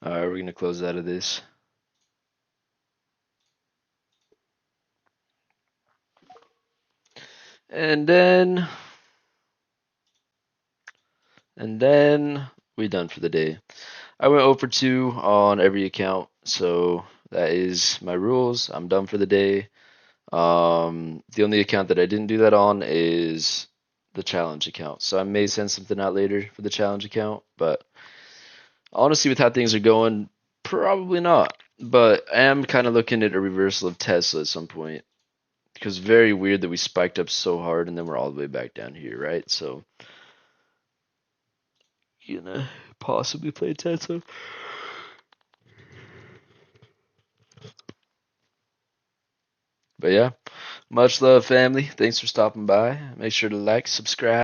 Alright, we're gonna close out of this. And then we done for the day. I went over 2 on every account, so that is my rules. I'm done for the day. The only account that I didn't do that on is the challenge account. So I may send something out later for the challenge account, but honestly, with how things are going, probably not. But I am kind of looking at a reversal of Tesla at some point because very weird that we spiked up so hard and then we're all the way back down here, right? So, possibly play Tesla. But yeah, much love, family. Thanks for stopping by. Make sure to like, subscribe.